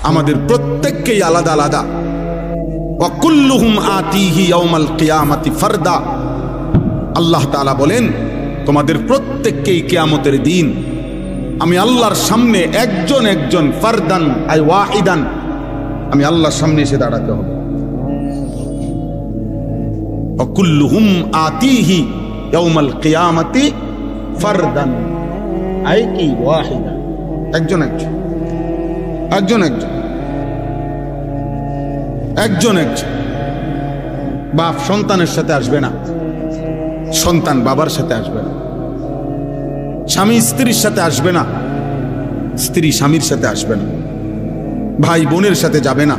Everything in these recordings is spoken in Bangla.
আমাদের প্রত্যেককেই আলাদা আলাদা। ওয়া কুল্লুহুম আতিহি ইয়াউমাল কিয়ামাতি ফারদা। আল্লাহ তাআলা বলেন তোমাদের প্রত্যেককেই কিয়ামতের দিন আমি আল্লাহর সামনে একজন একজন, ফারদান আই ওয়াহিদান, আমি আল্লাহর সামনে এসে দাঁড়াতে হবে। ওয়া কুল্লুহুম আতিহি ইয়াউমাল কিয়ামাতি ফারদান আই কি ওয়াহিদান, একজন একজন, একজন একজন, একজন একজন। বাপ সন্তানের সাথে আসবে না, সন্তান বাবার সাথে আসবে না, স্বামী স্ত্রীর সাথে আসবে না, স্ত্রী স্বামীর সাথে আসবে না, ভাই বোনের সাথে যাবে না,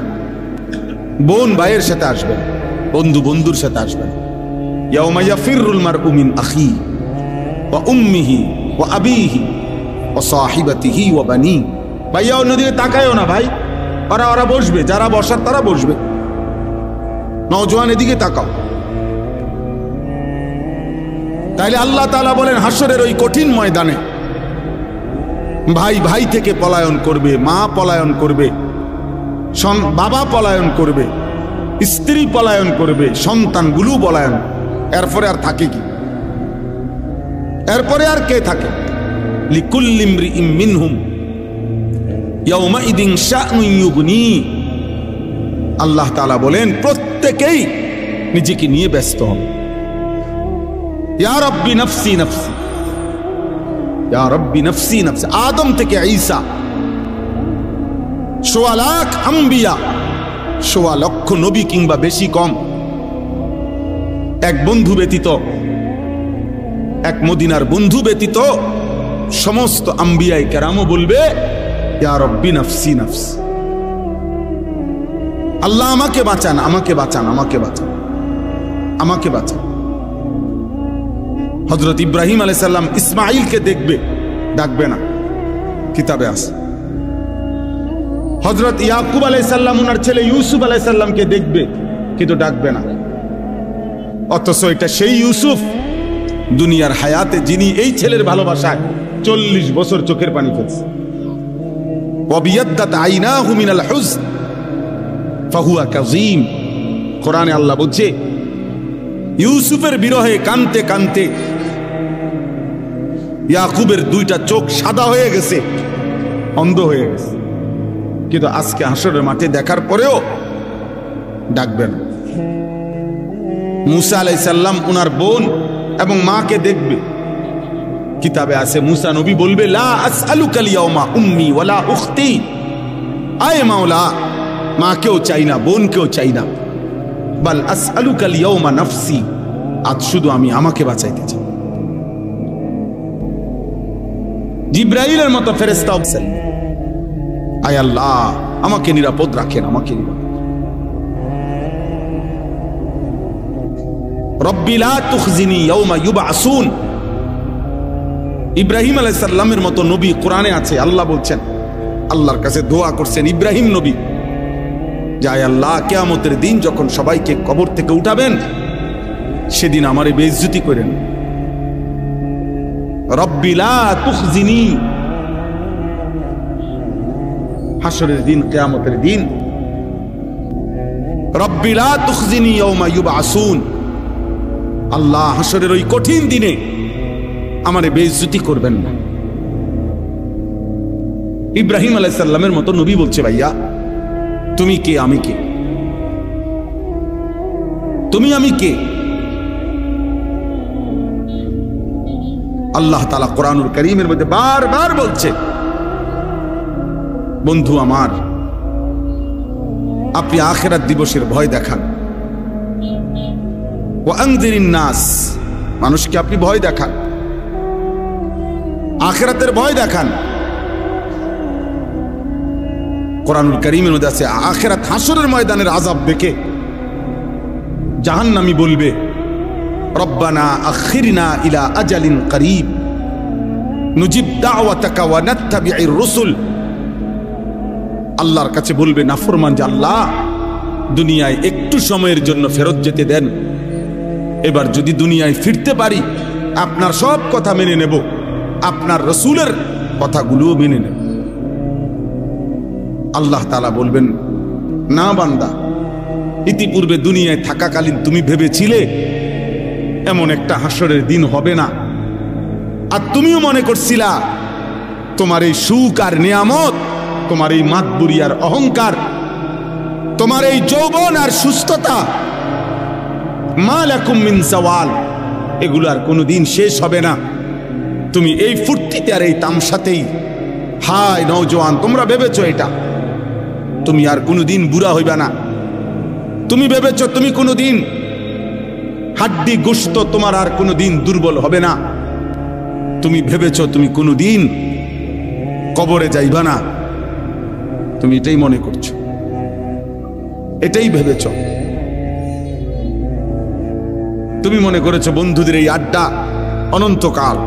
বোন ভাইয়ের সাথে আসবে না, বন্ধু বন্ধুর সাথে আসবে না। ইয়াউমা ইয়াফিরুল মারউ মিন আখি ওয়া উম্মিহি ওয়া আবিহি ওয়া সাহিবাতিহি ওয়া বানি। ভাইয়া অন্যদিকে তাকায়ও না ভাই, ওরা ওরা বসবে, যারা বসার তারা বসবে। নওজোয়ান এদিকে তাকাও। তাইলে আল্লাহ তাআলা বলেন হাসরের ওই কঠিন ময়দানে ভাই ভাই থেকে পলায়ন করবে, মা পলায়ন করবে, বাবা পলায়ন করবে, স্ত্রী পলায়ন করবে, সন্তানগুলো পলায়ন। এরপরে আর থাকে কি? এরপরে আর কে থাকে? লিকুল্লি ইমরিইম মিনহুম ইয়াউমাইদিন শাআনুন ইউগনি। আল্লাহ তাআলা বলেন প্রত্যেকেই নিজেকে নিয়ে ব্যস্ত হবে। ইয়া রাব্বি নফসি নফসি, ইয়া রাব্বি নফসি নফসি। আদম থেকে ঈসা, সোয়া লাখ আম্বিয়া, সোয়া লক্ষ নবী কিংবা বেশি কম, এক বন্ধু ব্যতীত, এক মদিনার বন্ধু ব্যতীত সমস্ত আম্বিয়ায়ে কেরামও বলবে ইয়া রাব্বি নফসি নফসি। আল্লাহ আমাকে বাঁচান, আমাকে বাঁচান, আমাকে বাঁচান, আমাকে বাঁচান। হযরত ইব্রাহিম আলাইহিস সালাম ইসমাঈলকে দেখবে, ডাকবে না, কিতাবে আছে। হযরত ইয়াকুব আলাইহিস সালাম ওনার ছেলে ইউসুফ আলাইহিস সালামকে দেখবে, কিন্তু ডাকবে না। অথচ এটা সেই ইউসুফ দুনিয়ার হায়াতে যিনি এই ছেলের ভালোবাসায় 40 বছর চোখের পানি ফেলছে। ওয়াবিয়াদ্দাত আইনাহু মিনাল হুজন ফাহুয়া কাযীম। কোরআনে আল্লাহ বলছে ইউসুফের বিরহে কানতে কানতে ইয়াকুবের দুইটা চোখ সাদা হয়ে গেছে, অন্ধ হয়ে গেছে। কিন্তু আজকে হাসরের মাঠে দেখার পরেও ডাকবেন। মুসা আলাইহিস সালাম ওনার বোন এবং মাকে দেখবে, কিতাবে আছে মুসা নবী বলবে লা আসআলুকাল ইয়াউমা উম্মি ওয়ালা উখতি। আয় মাওলা, মাকেও চাই না, বোনকেও চাই না, বাল আসআলুকাল ইয়াউমা নাফসি, আজ শুধু আমি আমাকে বাঁচাইতে চাই। জিবরাইলের মতো ফেরেশতা বলেন আয় আল্লাহ আমাকে নিরাপদ রাখেন, আমাকে নিরাপদ। রব্বি লা তুখজিনি ইয়াউমা ইউবআসুন। ইব্রাহিম আলাইহিস সালামের মতো নবী কোরআনে আছে, আল্লাহ বলছেন, আল্লাহর কাছে দোয়া করছেন ইব্রাহিম নবী, যায় আল্লাহ কিয়ামতের দিন যখন সবাইকে কবর থেকে উঠাবেন সেদিন আমারে বেইজ্জতি করেন। রব্বি লা তুখজিনি, হাসরের দিন, কিয়ামতের দিন। রব্বি লা তুখজিনি ইয়াউমা ইউবআসুন। আল্লাহ হাসরের ওই কঠিন দিনে আমারে বেইজ্জতি করবেন না। ইব্রাহিম আলাইহিস সালামের মতো নবী বলছে ভাইয়া তুমি কে, আমি কে? তুমি আমি কে? আল্লাহ তাআলা কোরআনুল কারীমের মধ্যে বারবার বলছে বন্ধু আমার আপনি আখিরাত দিবসের ভয় দেখান। ওয়া আনযিরিন নাস, মানুষকে আপনি ভয় দেখান, আখিরাতের ভয় দেখান। কোরআনুল কারীমের মধ্যে আছে আখিরাত হাসরের ময়দানের আযাব দেখে জাহান্নামী বলবে রব্বানা আখিরনা ইলা আজালিন করিব নুজিব দাওয়াতাকা ওয়া নাত্তাবি'র রুসুল। আল্লাহর কাছে বলবে নাফরমান যে আল্লাহ দুনিয়ায় একটু সময়ের জন্য ফেরত যেতে দেন, এবার যদি দুনিয়ায় ফিরতে পারি আপনার সব কথা মেনে নেব, আপনার রসুলের কথাগুলোও মেনে নেব। আল্লাহ তাআলা বলবেন, না বান্দা, ইতিপূর্বে দুনিয়ায় থাকাকালীন তুমি ভেবেছিলে এমন একটা হাসরের দিন হবে না, আর তুমিও মনে করছিলা তোমার এই সুখ আর নিয়ামত, তোমার এই মাতবুরি আর অহংকার, তোমার এই যৌবন আর সুস্থতা, মা লাকুম মিন জাওয়াল, এগুলো আর কোনোদিন শেষ হবে না। তুমি এই ফুর্তিতে আর এই তামসাতেই, হায় নওজোয়ান, তোমরা ভেবেছো এটা তুমি আর কোনোদিন বুড়া হইবা না, তুমি ভেবেছো তুমি কোনোদিন হাড্ডি গোশত তোমার আর কোনোদিন দুর্বল হবে না, তুমি ভেবেছো তুমি কোনোদিন কবরে যাইবা না, তুমি এটাই মনে করছো, এটাই ভেবেছো। তুমি মনে করেছো বন্ধুদের এই আড্ডা অনন্তকাল,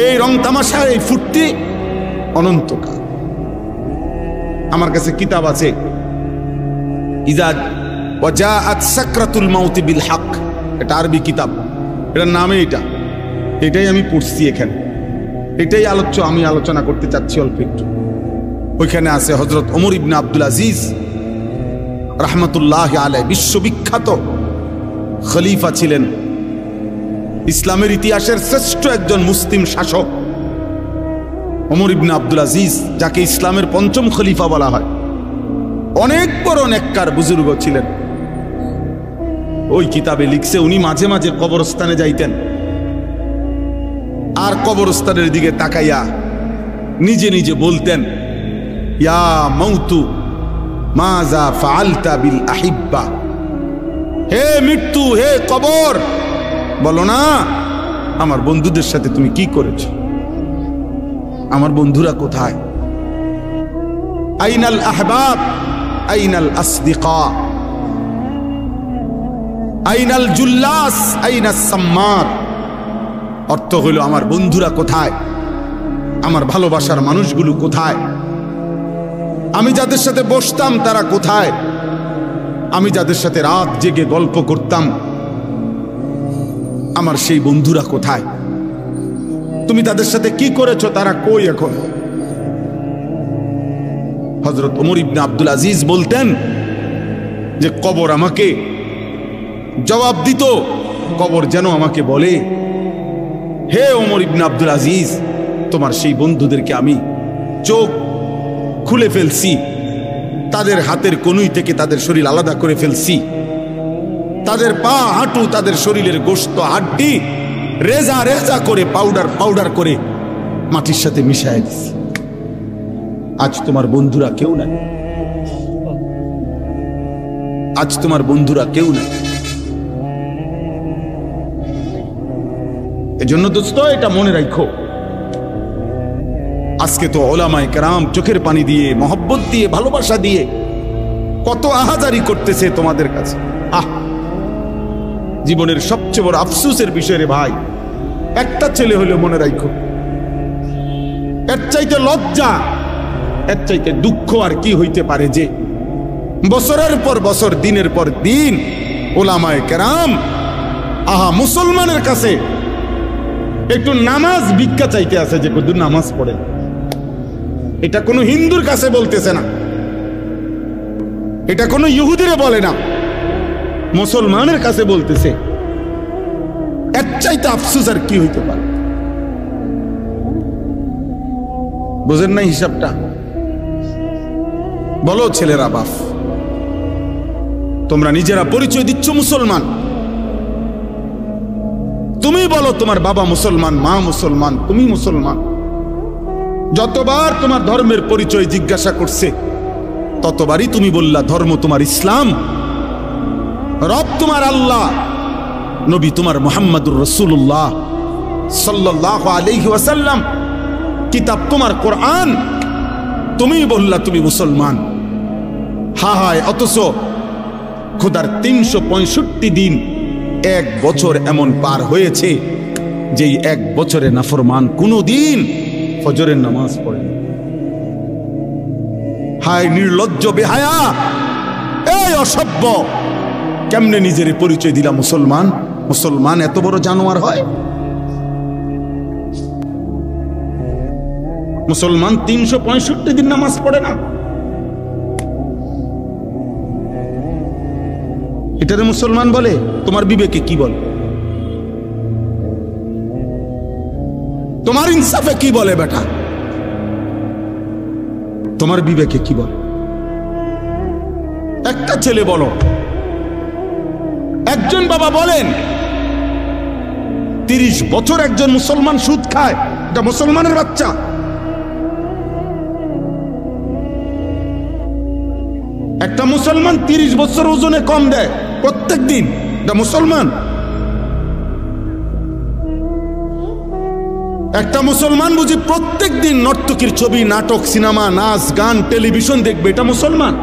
এই রং তামাশা, এই ফুর্তি অনন্তকাল। আমার কাছে কিতাব আছে, ইজা ওয়াজাআত সাকরাতুল মাউত বিল হক, এটা আরবি কিতাব, এটার নামে এটাই আমি পড়ছি এখানে, এটাই আমি আলোচনা করতে চাচ্ছি অল্প একটু। ওইখানে আছে হযরত ওমর ইবনে আব্দুল আজিজ রাহমাতুল্লাহি আলাইহি, বিশ্ববিখ্যাত খলিফা ছিলেন, ইসলামের ইতিহাসের শ্রেষ্ঠ একজন মুসলিম শাসক ওমর ইবনে আব্দুল আজিজ, যাকে ইসলামের পঞ্চম খলিফা বলা হয়। অনেক বড় নেককার বুজুর্গ ছিলেন। ওই কিতাবে লিখছে উনি মাঝে মাঝে কবরস্থানে যাইতেন, আর কবরস্থানের দিকে তাকাইয়া নিজে নিজে বলতেন, ইয়া মাউতু মাজা ফাআলতা বিল আহিব্বা, হে মৃত্যু, হে কবর, বলো না আমার বন্ধুদের সাথে তুমি কি করেছো, আমার বন্ধুরা কোথায়? আইনাল আহবাব আইনাল আসদিকা আইনাল জুল্লাস আইনাস সাম্মার। অর্থ হলো আমার বন্ধুরা কোথায়, আমার ভালোবাসার মানুষগুলো কোথায়, আমি যাদের সাথে বসতাম তারা কোথায়, আমি যাদের সাথে রাত জেগে গল্প করতাম আমার সেই বন্ধুরা কোথায়? তুমি তাদের সাথে কি করেছো, তারা কই এখন? হযরত ওমর ইবনে আব্দুল আজিজ বলতেন যে কবর আমাকে জবাব দিত, কবর যেন আমাকে বলে, হে ওমর ইবনে আব্দুল আজিজ, তোমার সেই বন্ধুদেরকে আমি চোখ খুলে ফেলছি, তাদের হাতের কনুই থেকে তাদের শরীর আলাদা করে ফেলছি, তাদের পা হাঁটু, তাদের শরীরের গোশত হাড্ডি রেজা রেজা করে পাউডার করে মাটির সাথে মিশায় দিছি। আজ তোমার বন্ধুরা কেউ নাই, আজ তোমার বন্ধুরা কেউ নাই। এজন্য দোস্ত এটা মনে রাখো, আজকে তো ওলামায়ে কেরাম চোখের পানি দিয়ে, মহব্বত দিয়ে, ভালোবাসা দিয়ে কত আহাজারি করতেছে তোমাদের কাছে। জীবনের সবচেয়ে বড় আফসোসের বিষয় রে ভাই, একটা ছেলে হলেও মনে রাখো, এর চাইতে লজ্জা, এর চাইতে দুঃখ আর কি হইতে পারে যে বছরের পর বছর, দিনের পর দিন ওলামায়ে কেরাম মুসলমানের কাছে একটু নামাজ ভিক্ষা চাইতে আছে, যে কত নামাজ পড়ে। এটা কোনো হিন্দুর কাছে বলতেছে না, এটা কোনো ইহুদিরে বলে না, মুসলমানের কাছে বলতেছে। এর চাইতে আফসোস আর কি হইতে পারে? বুঝেন নাই হিসাবটা? বলো ছেলেরা, বাপ তোমরা নিজেরা পরিচয় দিচ্ছ মুসলমান, তুমি বলো তোমার বাবা মুসলমান, মা মুসলমান, তুমি মুসলমান। যতবার তোমার ধর্মের পরিচয় জিজ্ঞাসা করছে ততবারই তুমি বললা ধর্ম তোমার ইসলাম, রব তোমার আল্লাহ, নবী তোমার মুহাম্মাদুর রাসূলুল্লাহ সাল্লাল্লাহু আলাইহি ওয়াসাল্লাম, কিতাব তোমার কোরআন, তুমি বললা তুমি মুসলমান। হায়, অথচ খোদার 365 দিন, এক বছর এমন পার হয়েছে যেই এক বছরে নাফরমান কোনদিন ফজরের নামাজ পড়ে। হায় নির্লজ্জ, বেহায়া, এই অসভ্য, কেমনে নিজের পরিচয় দিলা মুসলমান? মুসলমান এত বড় জানোয়ার হয়? মুসলমান 365 দিন নামাজ পড়ে না। এটারে মুসলমান বলে? তোমার বিবেকে কি বলে? তোমার ইনসাফে কি বলে বেটা? তোমার বিবেকে কি বলে? একটা ছেলে বলো, একজন বাবা বলেন 30 বছর একজন মুসলমান সুদ খায়, এটা মুসলমানের বাচ্চা? একটা মুসলমান 30 বছর ওজনে কম দেয় প্রত্যেক দিন, এটা মুসলমান? একটা মুসলমান বুঝি প্রত্যেক দিন নর্তকীর ছবি, নাটক, সিনেমা, নাচ, গান, টেলিভিশন দেখবে, এটা মুসলমান?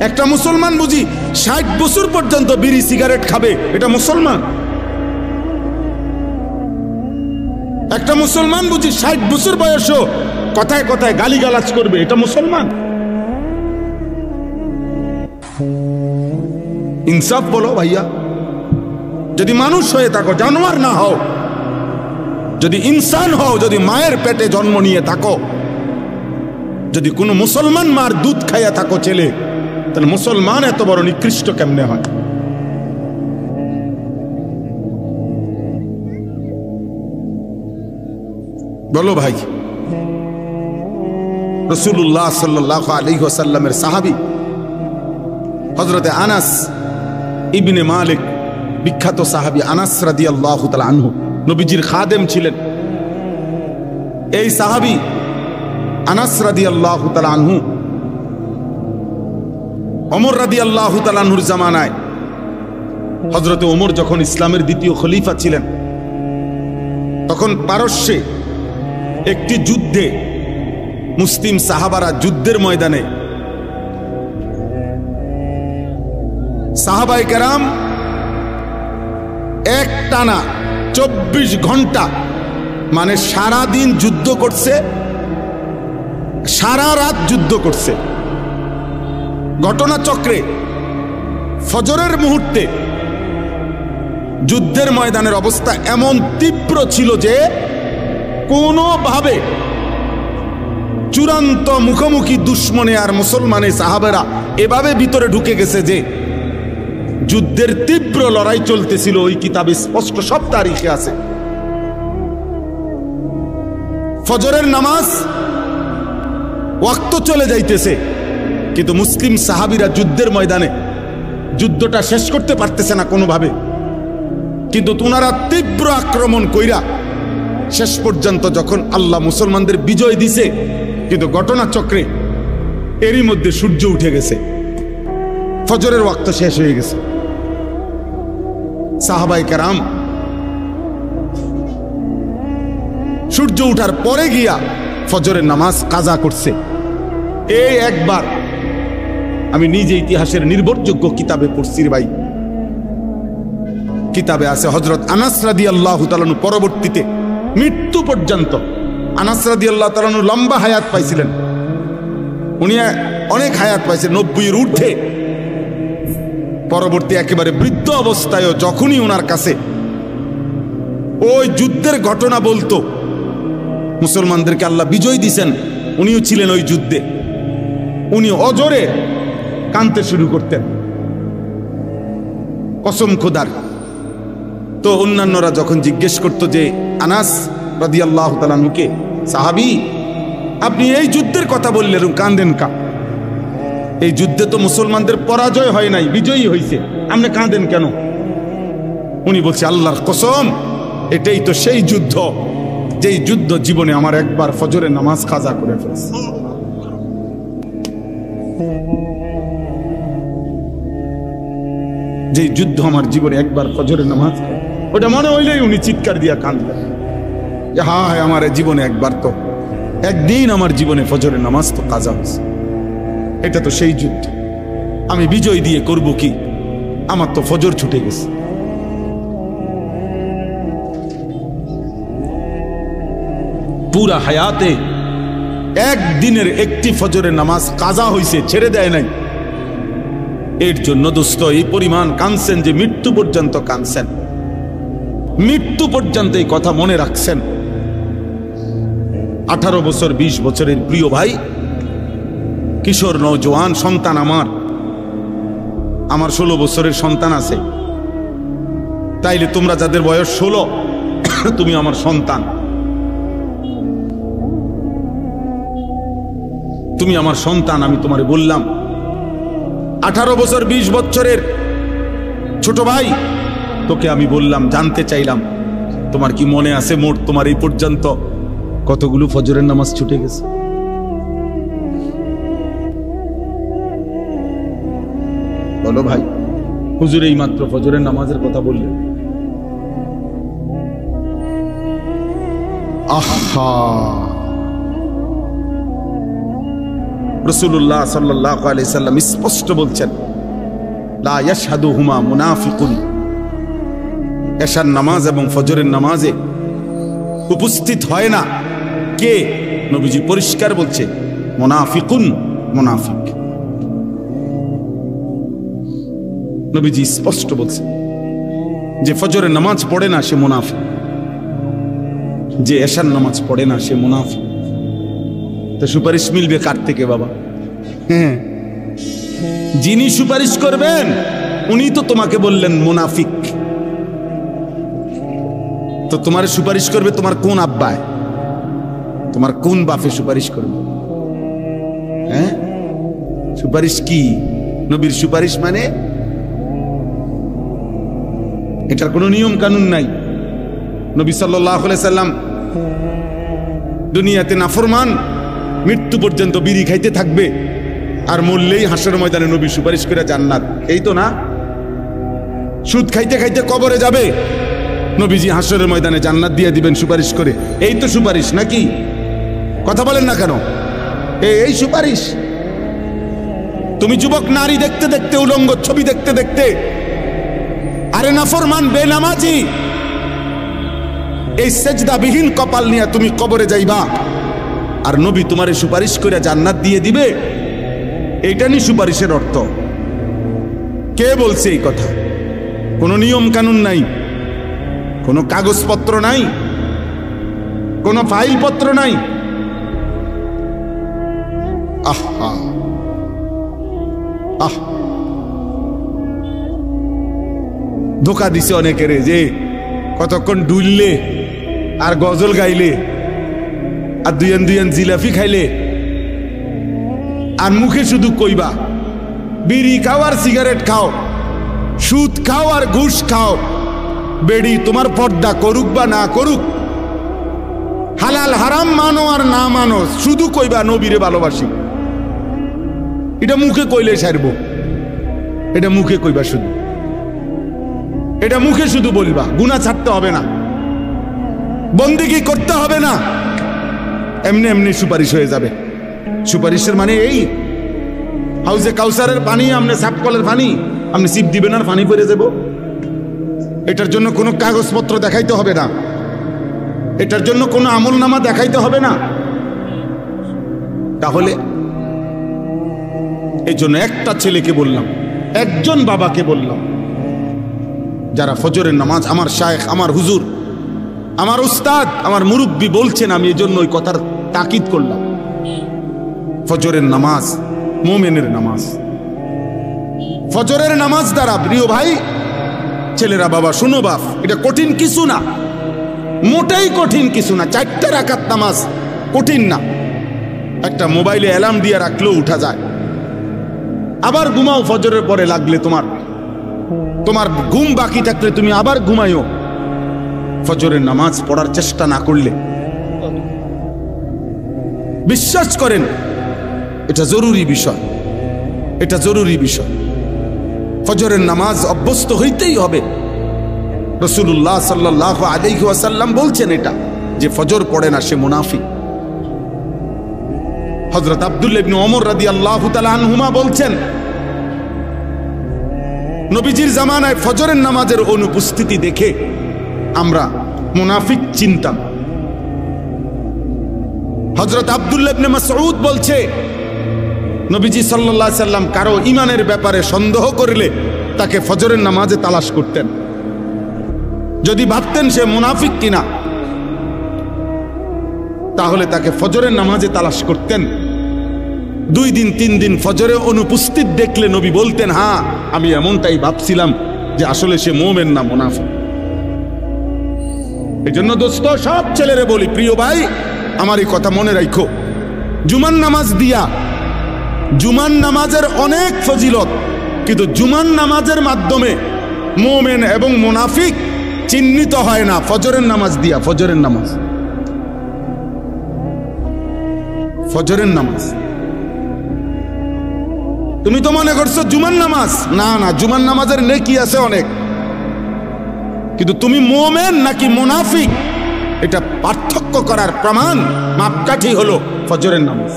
একটা মুসলমান বুঝি 60 বছর পর্যন্ত বিড়ি সিগারেট খাবে, এটা মুসলমান? একটা মুসলমান বুঝি 60 বছর বয়সও কথায় কথায় গালিগালাজ করবে, এটা মুসলমান? ইনসাফ বলো ভাইয়া। যদি মানুষ হয়ে থাকো, জানোয়ার না হও, যদি ইনসান হও, যদি মায়ের পেটে জন্ম নিয়ে থাকো, যদি কোনো মুসলমান মার দুধ খাইয়া থাকো ছেলে, তাহলে মুসলমান এত বড় নিকৃষ্ট কেমনে হয়? বলো ভাই। রাসূলুল্লাহ সাল্লাল্লাহু আলাইহি ওয়াসাল্লামের সাহাবী হযরতে আনাস ইবনে মালিক, বিখ্যাত সাহাবী আনাস রাদিয়াল্লাহু তাআলা আনহু, নবীজির খাদেম ছিলেন। এই সাহাবী আনাস রাদিয়াল্লাহু তাআলা আনহু ওমর রাদিয়াল্লাহু তাআলা আনহুর জামানায়, হযরতে ওমর যখন ইসলামের দ্বিতীয় খলিফা ছিলেন, তখন পারস্যে একটি যুদ্ধে মুসলিম সাহাবারা যুদ্ধের ময়দানে সাহাবায়ে কেরাম এক টানা 24 ঘন্টা, মানে সারা দিন যুদ্ধ করছে, সারা রাত যুদ্ধ করছে। ঘটনাচক্রে ফজরের মুহূর্তে যুদ্ধের ময়দানের অবস্থা এমন তীব্র ছিল যে কোনোভাবে চূড়ান্ত মুখোমুখি দুশ্মনে আর মুসলমানে সাহাবেরা এভাবে ভিতরে ঢুকে গেছে যে যুদ্ধের তীব্র লড়াই চলতেছিল। ওই কিতাবে স্পষ্ট সব তারিখে আছে। ফজরের নামাজ ওয়াক্ত চলে যাইতেছে, কিন্তু মুসলিম সাহাবীরা যুদ্ধের ময়দানে যুদ্ধটা শেষ করতে পারতেছে না কোনোভাবে, কিন্তু ওনারা তীব্র আক্রমণ কইরা শেষ পর্যন্ত যখন আল্লাহ মুসলমানদের বিজয় দিছে, কিন্তু ঘটনাচক্রে এরই মধ্যে সূর্য উঠে গেছে, ফজরের ওয়াক্ত শেষ হয়ে গেছে। সাহাবায়ে কেরাম সূর্য উঠার পরে গিয়া ফজরের নামাজ কাজা করছে। এই একবার আমি নিজে ইতিহাসের নির্ভরযোগ্য কিতাবে পড়ছি ভাই, কিতাবে আছে হযরত আনাস রাদিয়াল্লাহু তাআলা আনহু পরবর্তীতে মৃত্যু পর্যন্ত, আনাস রাদিয়াল্লাহু তাআলা আনহু লম্বা হায়াত পাইছিলেন, উনি অনেক হায়াত পাইছেন, 90-এর ঊর্ধ্বে। পরবর্তী একেবারে বৃদ্ধ অবস্থায়ও যখনই ওনার কাছে ওই যুদ্ধের ঘটনা বলতো, মুসলমানদেরকে আল্লাহ বিজয় দিছেন, উনিও ছিলেন ওই যুদ্ধে, উনি অজরে কাঁদতে শুরু করতেন, কসম খোদার। তো অন্যান্যরা যখন জিজ্ঞেস করতো যে আনাস রাদিয়াল্লাহু তাআলা আনহুকে, সাহাবী আপনি এই যুদ্ধের কথা বললেন, কাঁদেন কা? এই যুদ্ধে তো মুসলমানদের পরাজয় হয় নাই, বিজয়ী হয়েছে, আপনি কাঁদেন কেন? উনি বলছে আল্লাহর কসম, এটাই তো সেই যুদ্ধ যেই যুদ্ধ জীবনে আমার একবার ফজরের নামাজ কাজা করে ফেলছে। যেই যুদ্ধ আমার জীবনে একবার ফজরের নামাজ, ওটা মনে হইলেই উনি চিৎকার দিয়া কাঁদলেন, হায় আমার জীবনে একবার তো, একদিন আমার জীবনে ফজরের নামাজ তো কাজা হয়েছে, এটা তো সেই যুদ্ধ, আমি বিজয় দিয়ে করব কি, আমার তো ফজর ছুটে গেছে। পুরা হায়াতে একদিনের একটি ফজরের নামাজ কাজা হয়েছে, ছেড়ে দেয় নাই। এর জন্য দোস্ত এই পরিমাণ কাঁদছেন যে মৃত্যু পর্যন্ত কাঁদছেন, মৃত্যু পর্যন্ত এই কথা মনে রাখছেন 18 বছর 20 বছরের প্রিয় ভাই, কিশোর নওজোয়ান সন্তান আমার 16 বছরের সন্তান আছে। তাইলে তোমরা যাদের বয়স 16, তুমি আমার সন্তান, তুমি আমার সন্তান। আমি তোমারে বললাম 18 বছর 20 বছরের ছোট ভাই, তোকে আমি বললাম, জানতে চাইলাম তোমার কি মনে আছে মোট তোমার এই পর্যন্ত কতগুলো ফজরের নামাজ ছুটে গেছে? বলো ভাই। হুজুর এই মাত্র ফজরের নামাজের কথা বললেন। আহা, রাসূলুল্লাহ সাল্লাল্লাহু আলাইহি সাল্লাম স্পষ্ট বলছেন, লা ইয়াশহাদুহুমা মুনাফিকুন। এশার নামাজ এবং ফজরের নামাজে উপস্থিত হয় না কে? নবীজি পরিষ্কার বলছে, মুনাফিকুন, মুনাফিক। নবীজি স্পষ্ট বলছে যে ফজরের নামাজ পড়ে না সে মুনাফিক, যে এশার নামাজ পড়ে না সে মুনাফিক। তো সুপারিশ মিলবে কার থেকে বাবা? হ্যাঁ, যিনি সুপারিশ করবেন উনি তো তোমাকে বললেন মুনাফিক। তো তোমার সুপারিশ করবে তোমার কোন আব্বায়, তোমার কোন বাপে সুপারিশ করবে? হ্যাঁ, সুপারিশ কি? নবীর সুপারিশ মানে এটার কোনো নিয়ম কানুন নাই। নবী সাল্লাল্লাহু আলাইহি সাল্লাম দুনিয়াতে নাফরমান মৃত্যু পর্যন্ত বিড়ি খাইতে থাকবে, আর মরলেই হাসরের ময়দানে নবী সুপারিশ করে জান্নাত, এই তো না? সুদ খাইতে খাইতে কবরে যাবে, নবীজি হাসরের ময়দানে জান্নাত দিয়ে দিবেন সুপারিশ করে, এই তো সুপারিশ নাকি? কথা বলেন না কেন? এই সুপারিশ। তুমি যুবক নারী দেখতে দেখতে, উলঙ্গ ছবি দেখতে দেখতে, আরে নাফরমান বেনামাজি এই সেজদাবিহীন কপাল নিয়ে তুমি কবরে যাইবা, আর নবী তোমারে সুপারিশ করে জান্নাত দিয়ে দিবে, এইটা নি সুপারিশের অর্থ? কে বলছে এই কথা? কোনো নিয়ম কানুন নাই, কোনো কাগজপত্র নাই, কোনো ফাইলপত্র নাই। আহা, আহ, ধোকা দিছে অনেকের, যে কতক্ষণ ডুললে আর গজল গাইলে আর দুইয়ান জিলাপি খাইলে আর মুখে শুধু কইবা বিড়ি খাও আর সিগারেট খাও, সুদ খাও আর ঘুষ খাও, বেড়ি তোমার পর্দা করুক বা না করুক, হালাল হারাম মানো আর না মানো, শুধু কইবা নবীরে ভালোবাসি। এটা মুখে কইলে সারবো, এটা মুখে কইবা, শুধু এটা মুখে শুধু বলবা, গুনাহ ছাড়তে হবে না, বন্দেগী করতে হবে না, এমনি এমনি সুপারিশ হয়ে যাবে। সুপারিশের মানে এই হাউজে কাউসারের পানি, আপনি সাপকলের পানি আপনি সিপ দিবেন আর পানি পড়ে যাব? এটার জন্য কোনো কাগজপত্র দেখাইতে হবে না, এটার জন্য কোনো আমলনামা দেখাইতে হবে না। তাহলে এই জন্য একটা ছেলেকে বললাম, একজন বাবাকে বললাম, যারা ফজরের নামাজ, আমার শায়েখ, আমার হুজুর, আমার উস্তাদ, আমার মুরব্বী বলছেন, আমি এই জন্য ওই কথার তাকিদ করলাম। ফজরের নামাজ মুমিনের নামাজ। ফজরের নামাজ দ্বারা, প্রিয় ভাই ছেলেরা, বাবা শুনো বাপ, এটা কঠিন কিছু না, মোটেই কঠিন কিছু না। 4 রাকাত নামাজ কঠিন না, একটা মোবাইলে অ্যালার্ম দিয়ে রাখলেও উঠা যায়। আবার ঘুমাও, ফজরের পরে লাগলে তোমার ঘুম বাকি থাকলে তুমি আবার ঘুমাইও। ফজরের নামাজ পড়ার চেষ্টা না করলে, বিশ্বাস করেন এটা জরুরি বিষয়, এটা জরুরি বিষয়। ফজরের নামাজ অভ্যস্ত হইতেই হবে। রাসূলুল্লাহ সাল্লাল্লাহু আলাইহি ওয়াসাল্লাম বলছেন এটা, যে ফজর পড়ে না সে মুনাফিক। হযরত আব্দুল্লাহ ইবনে ওমর রাদিয়াল্লাহু তাআলা আনহুমা বলছেন, নবীজির জামানায় ফজরের নামাজের অনুপস্থিতি দেখে আমরা মুনাফিক চিনতাম। হযরত আব্দুল্লাহ ইবনে মাসউদ বলছে, নবীজি সাল্লাল্লাহু আলাইহি সাল্লাম কারো ঈমানের ব্যাপারে সন্দেহ করলে তাকে ফজরের নামাজে তালাশ করতেন, যদি ভাবতেন সে মুনাফিক কিনা। তাহলে তাকে ফজরের নামাজে তালাশ করতেন। 2 দিন 3 দিন ফজরে অনুপস্থিত দেখলে নবী বলতেন, হ্যাঁ আমি এমনটাই ভাবছিলাম যে আসলে সে মুমিন না মুনাফিক। এই জন্য দোস্ত, সব ছেলেরে বলি, প্রিয় ভাই আমার এই কথা মনে রাখো, জুমার নামাজ দিয়া, জুমার নামাজের অনেক ফজিলত, কিন্তু জুমার নামাজের মাধ্যমে মুমিন এবং মুনাফিক চিহ্নিত হয় না ফজরের নামাজ দিয়া। ফজরের নামাজ, ফজরের নামাজ তুমি তো মনে করছো জুমার নামাজ, না না, জুমার নামাজের নেকি আছে অনেক, কিন্তু তুমি মুমিন নাকি মুনাফিক এটা পার্থক্য করার প্রমাণ মাপকাঠি হলো ফজরের নামাজ।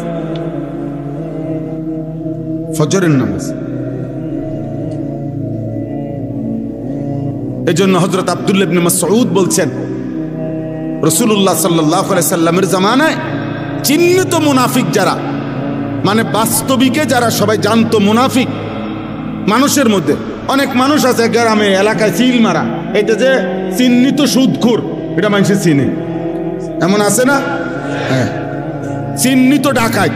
ফজরের নামাজ। এজন্য হযরত আব্দুল্লাহ ইবনে মাসউদ বলছেন, রাসূলুল্লাহ সাল্লাল্লাহু আলাইহি সাল্লামের জামানায় চিহ্নিত মুনাফিক যারা, মানে বাস্তবিকে যারা সবাই জানতো মুনাফিক, মানুষের মধ্যে অনেক মানুষ আছে গ্রামে এলাকায় সিল মারা, এটা যে চিহ্নিত সুদখোর, এটা মানুষের চিনে, এমন আছে না? হ্যাঁ, চিহ্নিত ডাকাত,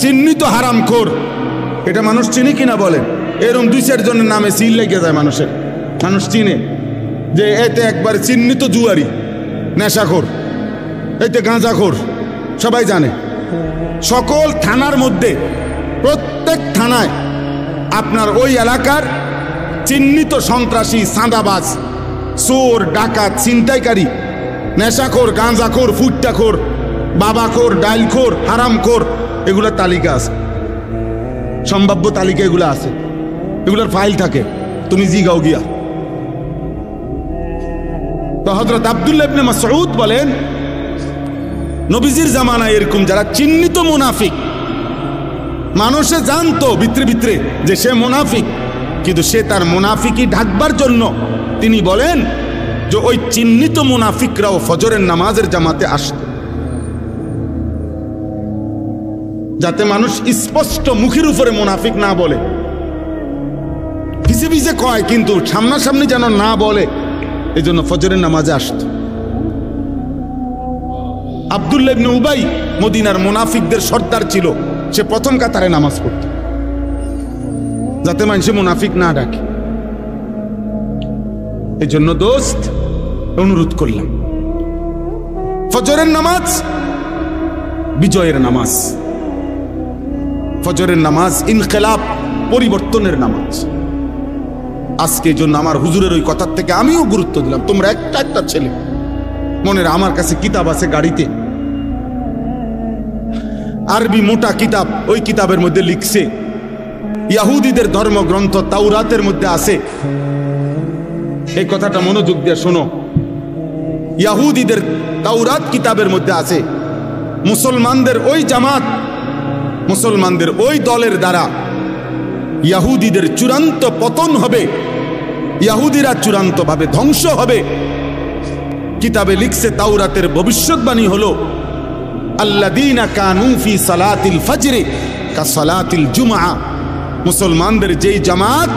চিহ্নিত হারামখোর, এটা মানুষ চিনে কিনা বলেন? এরকম 2-4 জনের নামে সিল লেগে যায় মানুষের, মানুষ চিনে যে এতে একবার চিহ্নিত জুয়ারি, নেশাখোর, এতে গাঁজাখোর, সবাই জানে। সকল থানার মধ্যে, প্রত্যেক থানায় আপনার ওই এলাকার চিহ্নিত সন্ত্রাসী, চাঁদাবাজ, চোর, ডাকাত, ছিনতাইকারী, নেশাখোর, গাঁজাখোর, ফুট্টাখোর, বাবাখোর, ডাইলখোর, হারামখোর, এগুলোর তালিকা আছে, সম্ভাব্য তালিকা এগুলো আছে, এগুলোর ফাইল থাকে, তুমি জিগাও গিয়া। তো হযরত আব্দুল্লাহ ইবনে মাসউদ বলেন, নবীজির জামানায় এরকম যারা চিহ্নিত মুনাফিক, মানুষে জানতো ভিতরে ভিতরে যে সে মুনাফিক, কিন্তু সে তার মুনাফিকি ঢাকবার জন্য তিনি বলেন যে ওই চিহ্নিত মুনাফিকরাও ফজরের নামাজের জামাতে আসতো, যাতে মানুষ স্পষ্ট মুখের উপরে মুনাফিক না বলে, পিছে পিছে কয় কিন্তু সামনাসামনি যেন না বলে, এই জন্য ফজরের নামাজে আসতো। আব্দুল্লাহ ইবনে উবাই মদিনার মুনাফিকদের সর্দার ছিল, সে প্রথম কাতারে নামাজ পড়ত যাতে মানুষে মুনাফিক না ডাকে। এই জন্য দোস্ত অনুরোধ করলাম, ফজরের নামাজ বিজয়ের নামাজ, ফজরের নামাজ ইনকিলাব, পরিবর্তনের নামাজ। আজকে জন্য আমার হুজুরের ওই কথার থেকে আমিও গুরুত্ব দিলাম। তোমরা একটা ছেলে মনে রাখ, আমার কাছে কিতাব আছে গাড়িতে, আরবি মোটা কিতাব, ওই কিতাবের মধ্যে লিখছে ইহুদিদের ধর্মগ্রন্থ তাওরাতের মধ্যে আছে, এই কথাটা মনোযোগ দিয়ে শোনো, ইহুদিদের তাওরাত কিতাবের মধ্যে আছে মুসলমানদের ওই জামাত, মুসলমানদের ওই দলের দ্বারা ইহুদিদের চূড়ান্ত পতন হবে, ইহুদিরা চূড়ান্তভাবে ধ্বংস হবে। কিতাবে লিখছে তাওরাতের ভবিষ্যৎবাণী হলো আল্লাযীনা কানু ফি সালাতিল ফজরি কা সালাতিল জুমআ, মুসলমানদের যেই জামাত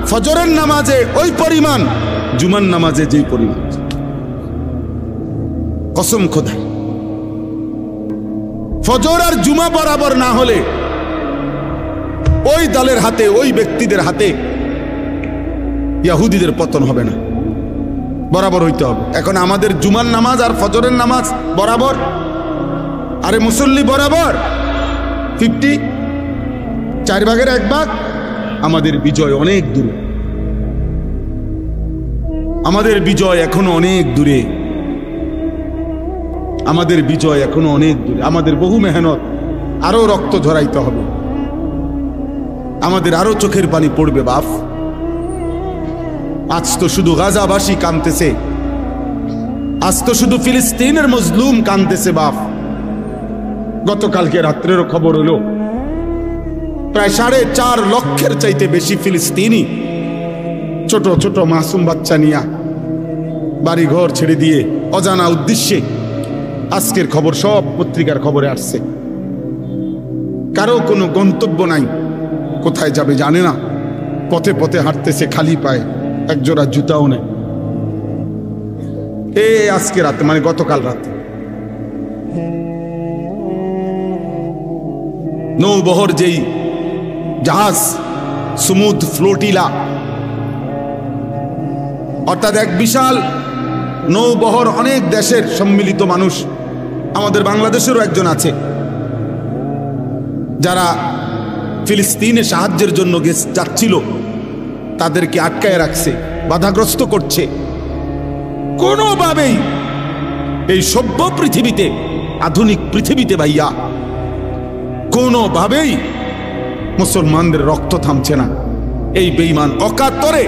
ফজরের নামাজে ওই পরিমাণ, জুমার নামাজে যেই পরিমাণ। কসম খোদা, ফজর আর জুমা বরাবর না হলে ওই দলের হাতে, ওই ব্যক্তিদের হাতে ইহুদিদের পতন হবে না, বরাবর হইতে হবে। এখন আমাদের জুমার নামাজ আর ফজরের নামাজ বরাবর, আরে মুসল্লি বরাবর 50, 4 ভাগের 1 ভাগ। আমাদের বিজয় অনেক দূরে, আমাদের বিজয় এখনো অনেক দূরে, আমাদের বিজয় এখনো অনেক দূরে। আমাদের বহু মেহনত, আরো রক্ত ঝরাইতে হবে, আমাদের আরো চোখের পানি পড়বে বাপ। আজ তো শুধু গাজাবাসী কাঁদতেছে, আজ তো শুধু ফিলিস্তিনের মজলুম কাঁদতেছে বাপ। গতকালকে রাত্রেরও খবর হলো প্রায় 4.5 লক্ষের চাইতে বেশি ফিলিস্তিনি ছোট ছোট মাসুম বাচ্চা নিয়া বাড়ি ঘর ছেড়ে দিয়ে অজানা উদ্দেশ্যে, আজকের খবর সব পত্রিকার খবরে আসছে, কারো কোনো গন্তব্য নাই, কোথায় যাবে জানে না, পথে পথে হাঁটতেছে খালি পায়ে, একজোড়া জুতাও নেই। আজকে রাতে, মানে গতকাল রাতে নৌবহর যেই জাহাজ, সমুদ ফ্লোটিলা, অর্থাৎ এক বিশাল নৌবহর, অনেক দেশের সম্মিলিত মানুষ, আমাদের বাংলাদেশেরও একজন আছে, যারা ফিলিস্তিনে সাহায্যের জন্য যাচ্ছিল, তাদেরকে আটকায় রাখছে, বাধাগ্রস্ত করছে। কোনোভাবেই এই সভ্য পৃথিবীতে, আধুনিক পৃথিবীতে ভাইয়া, কোনোভাবেই মুসলমানদের রক্ত থামছে না। এই বেঈমান অকাতরে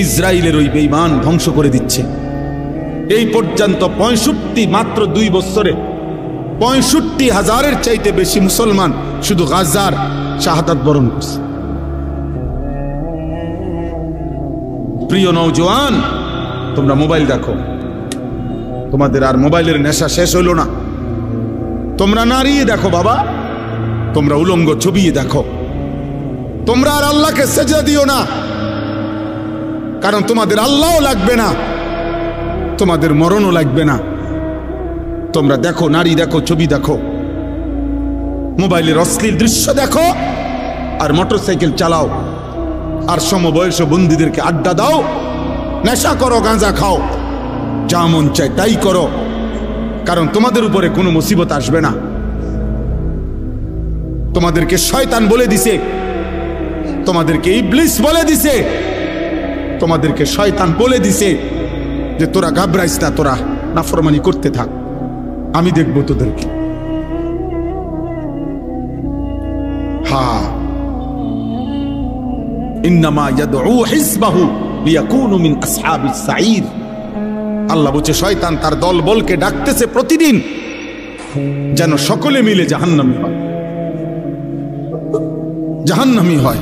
ইসরায়েলের ওই বেঈমান ধ্বংস করে দিচ্ছে। এই পর্যন্ত 65, মাত্র 2 বছরে 65,000-এর চাইতে বেশি মুসলমান শুধু গাজার শাহাদাত বরণ করছে। প্রিয় নওজোয়ান, তোমরা মোবাইল দেখো, তোমাদের আর মোবাইলের নেশা শেষ হইল না। তোমরা নারী দেখো বাবা, তোমরা উলঙ্গ ছবি দেখো, তোমরা আর আল্লাহকে সেজদা দিও না, কারণ তোমাদের আল্লাহও লাগবে না, তোমাদের মরণও লাগবে না। তোমরা দেখো, নারী দেখো, ছবি দেখো, মোবাইলের অশ্লীল দৃশ্য দেখো, আর মোটরসাইকেল চালাও, আর সমবয়স বন্ধুদেরকে আড্ডা দাও, নেশা করো, গাঁজা খাও, যা মন চায় তাই করো, কারণ তোমাদের উপরে কোনো মুসিবত আসবে না। তোমাদেরকে শয়তান বলে দিছে, তোমাদেরকে ইবলিস বলে দিছে, তোমাদেরকে শয়তান বলে দিছে যে তোরা ঘাবড়াইস না, তোরা নাফরমানি করতে থাক, আমি দেখব তোদেরকে। হ্যাঁ, ইন্নামা ইয়াদউ হিজবাহু লিয়াকুনু মিন আসহাবিস সাঈর। আল্লাহ বলছে শয়তান তার দল বলকে ডাকতেছে প্রতিদিন যেন সকলে মিলে জাহান্নামী হয়, জাহান্নামী হয়।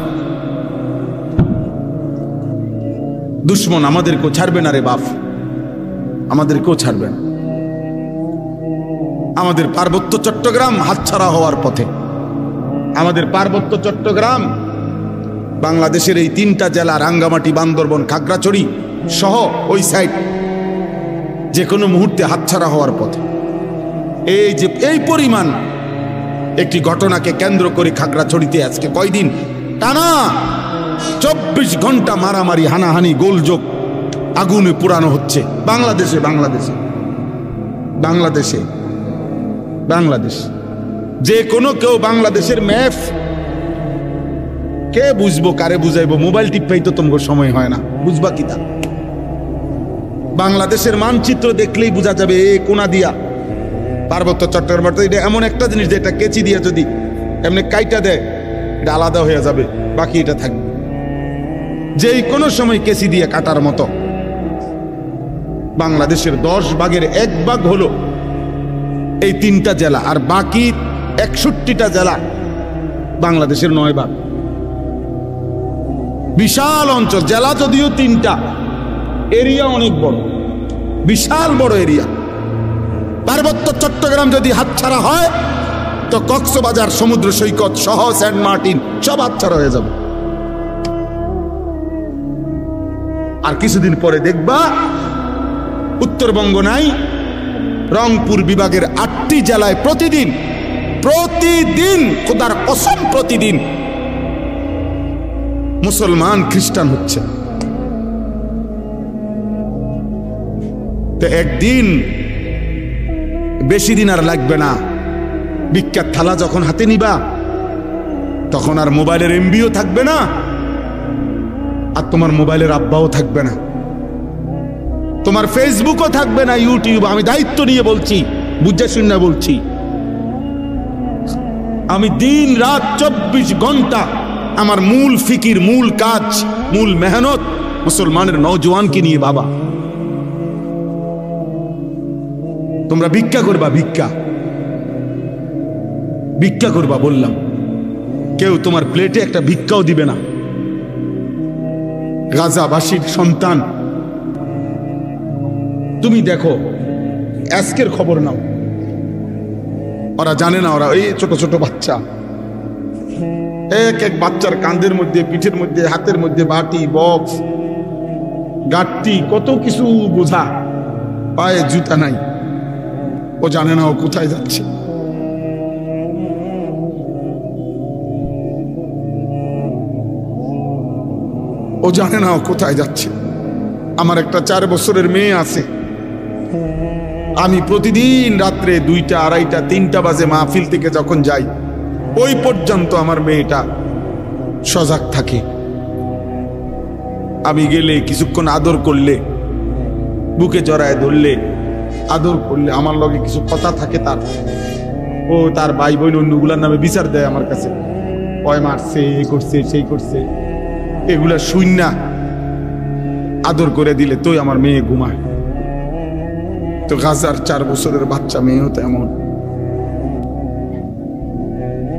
দুশ্মন আমাদেরকেও ছাড়বে না রে বাপ, আমাদেরকেও ছাড়বে না। আমাদের পার্বত্য চট্টগ্রাম হাতছাড়া হওয়ার পথে। আমাদের পার্বত্য চট্টগ্রাম বাংলাদেশের এই 3টা জেলা, রাঙ্গামাটি, বান্দরবন, খাগড়াছড়ি সহ ওই সাইড, যে কোনো মুহূর্তে হাতছাড়া হওয়ার পথে। এই যে এই পরিমাণ একটি ঘটনাকে কেন্দ্র করে খাগড়াছড়িতে আজকে কয়দিন টানা 24 ঘন্টা মারামারি, হানাহানি, গোলযোগ, আগুনে পুরানো হচ্ছে বাংলাদেশে। বাংলাদেশে বাংলাদেশে বাংলাদেশ যে কোনো কেউ বাংলাদেশের ম্যাপ কে বুঝবো, কারে বুঝাইবো? মোবাইল টিপাই তো তোমার সময় হয় না, বুঝবা কি তা? বাংলাদেশের মানচিত্র দেখলেই বোঝা যাবে এ কোনা দিয়া পার্বত্য চট্টগ্রাম। এটা এমন একটা জিনিস যেটা কেচি দিয়ে যদি এমনি কাইটা দেয় এটা আলাদা হয়ে যাবে, বাকি এটা থাকবে। যেই কোনো সময় কেচি দিয়ে কাটার মতো। বাংলাদেশের 10 ভাগের 1 ভাগ হলো এই 3টা জেলা, আর বাকি 61টা জেলা বাংলাদেশের 9 ভাগ। বিশাল অঞ্চল, জেলা যদিও 3টা, এরিয়া অনেক বড়, বিশাল বড় এরিয়া। পার্বত্য চট্টগ্রাম যদি হাতছাড়া হয় তো কক্সবাজার সমুদ্র সৈকত সহ সেন্ট মার্টিন সব হাতছাড়া হয়ে যাবে। আর কিছুদিন পরে দেখবা উত্তরবঙ্গ নাই, রংপুর বিভাগের 8টি জেলায় প্রতিদিন খোদার কসম প্রতিদিন মুসলমান খ্রিস্টান হচ্ছে। তো একদিন, বেশি দিন আর লাগবে না, বিখ্যাত থালা যখন হাতে নিবা তখন আর মোবাইলের এমবিও থাকবে না, আর তোমার মোবাইলের আব্বাও থাকবে না, তোমার ফেসবুকও থাকবে না, ইউটিউব। আমি দায়িত্ব নিয়ে বলছি, বুঝে শুনে বলছি। আমি দিন রাত 24 ঘন্টা আমার মূল ফিকির, মূল কাজ, মূল মেহনত মুসলমানের নওজোয়ানকে নিয়ে। বাবা তোমরা ভিক্ষা করবা, ভিক্ষা করবা বললাম। কেউ তোমার প্লেটে একটা ভিক্ষাও দিবে না। গাজাবাসীর সন্তান, তুমি দেখো, আজকের খবর নাও, ওরা জানে না, ওরা এই ছোট ছোট বাচ্চা, এক এক বাচ্চার কাঁধের মধ্যে, পিঠের মধ্যে, হাতের মধ্যে বাটি, বক্স, গাঁটটি, কত কিছু বোঝা, পায়ে জুতা নাই, ও জানে না ও কোথায় যাচ্ছে। ও জানে না ও কোথায় যাচ্ছে। আমার একটা 4 বছরের মেয়ে আছে। আমি প্রতিদিন রাত্রে 2টা, 2:30, 3টা বাজে মাহফিল থেকে যখন যাই, ওই পর্যন্ত আমার মেয়েটা সজাগ থাকে। আমি গেলে কিছুক্ষণ আদর করলে, বুকে জড়ায় ধরলে, আদর করলে আমার লগে কিছু কথা থাকে তার। ও তার ভাই বোন অন্যগুলার নামে বিচার দেয় আমার কাছে, ওই মারছে, এই করছে, সেই করছে। এগুলা শুন না আদর করে দিলে তুই আমার মেয়ে ঘুমায়। তো গাজার 4 বছরের বাচ্চা মেয়েও তো এমন।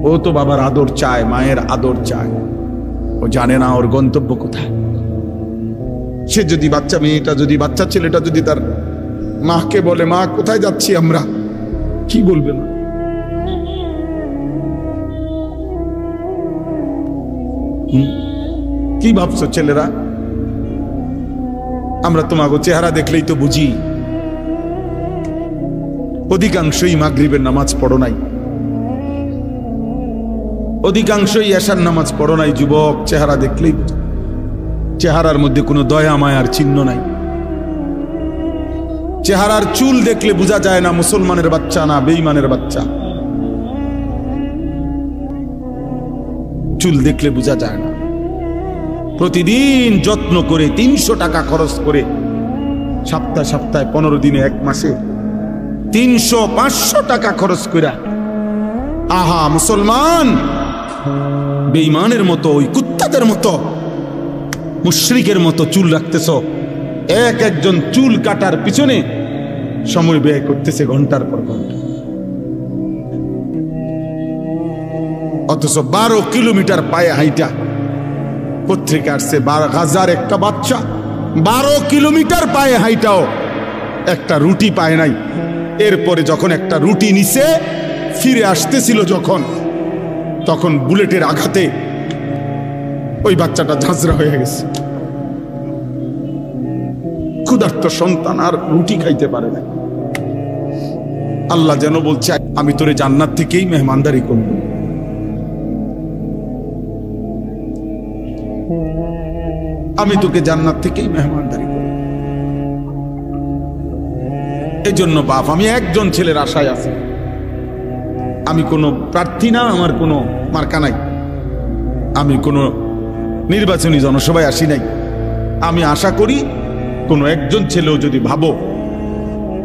ও তো বাবার আদর চায়, মায়ের আদর চায়। ও জানে না ওর গন্তব্য কোথায়। সে যদি বাচ্চা মেয়েটা, যদি বাচ্চা ছেলেটা যদি তার মাকে বলে, মা কোথায় যাচ্ছি আমরা, কি বলবে না? কি ভাবছো ছেলেরা? আমরা তোমাকে চেহারা দেখলেই তো বুঝি অধিকাংশই মাগরিবের নামাজ পড়ো নাই, অধিকাংশই এশার নামাজ পড়ো নাই। যুবক, চেহারা দেখলেই চেহারার মধ্যে কোনো দয়া মায়ার চিহ্ন নাই। চেহারার চুল দেখলে বোঝা যায় না মুসলমানের বাচ্চা না বেঈমানের বাচ্চা। চুল দেখলে বোঝা যায় না। প্রতিদিন যত্ন করে 300 টাকা খরচ করে, সপ্তাহে 15 দিনে, 1 মাসে 300-500 টাকা খরচ করে, আহা মুসলমান বেঈমানের মতো, ওই কুত্তাদের মতো, মুশরিকের মতো চুল রাখতেছ। একজন চুল কাটার পিছনে সময় ব্যয় করতেছে ঘন্টার পর ঘন্টা। অথচ 12 কিলোমিটার পায়ে হাইটা, পত্রিকা আসছে গাজার একটা বাচ্চা 12 কিলোমিটার পায়ে হাইটাও একটা রুটি পায় নাই। এরপরে যখন একটা রুটি নিছে, ফিরে আসতেছিল তখন বুলেটের আঘাতে ওই বাচ্চাটা ঝাঁঝরা হয়ে গেছে। ক্ষুধার্ত সন্তান আর রুটি খাইতে পারে না। আল্লাহ যেন বলছে, আমি তোরে জান্নাত থেকেই মেহমানদারি করব। আমি তোকে জান্নাত থেকেই মেহমানদারি করব। এই জন্য বাপ, আমি একজন ছেলের আশায় আছি। আমি কোনো প্রার্থী না, আমার কোনো মার্কা নাই, আমি কোনো নির্বাচনী জনসভায় আসি নাই। আমি আশা করি কোনো একজন ছেলেও যদি ভাবো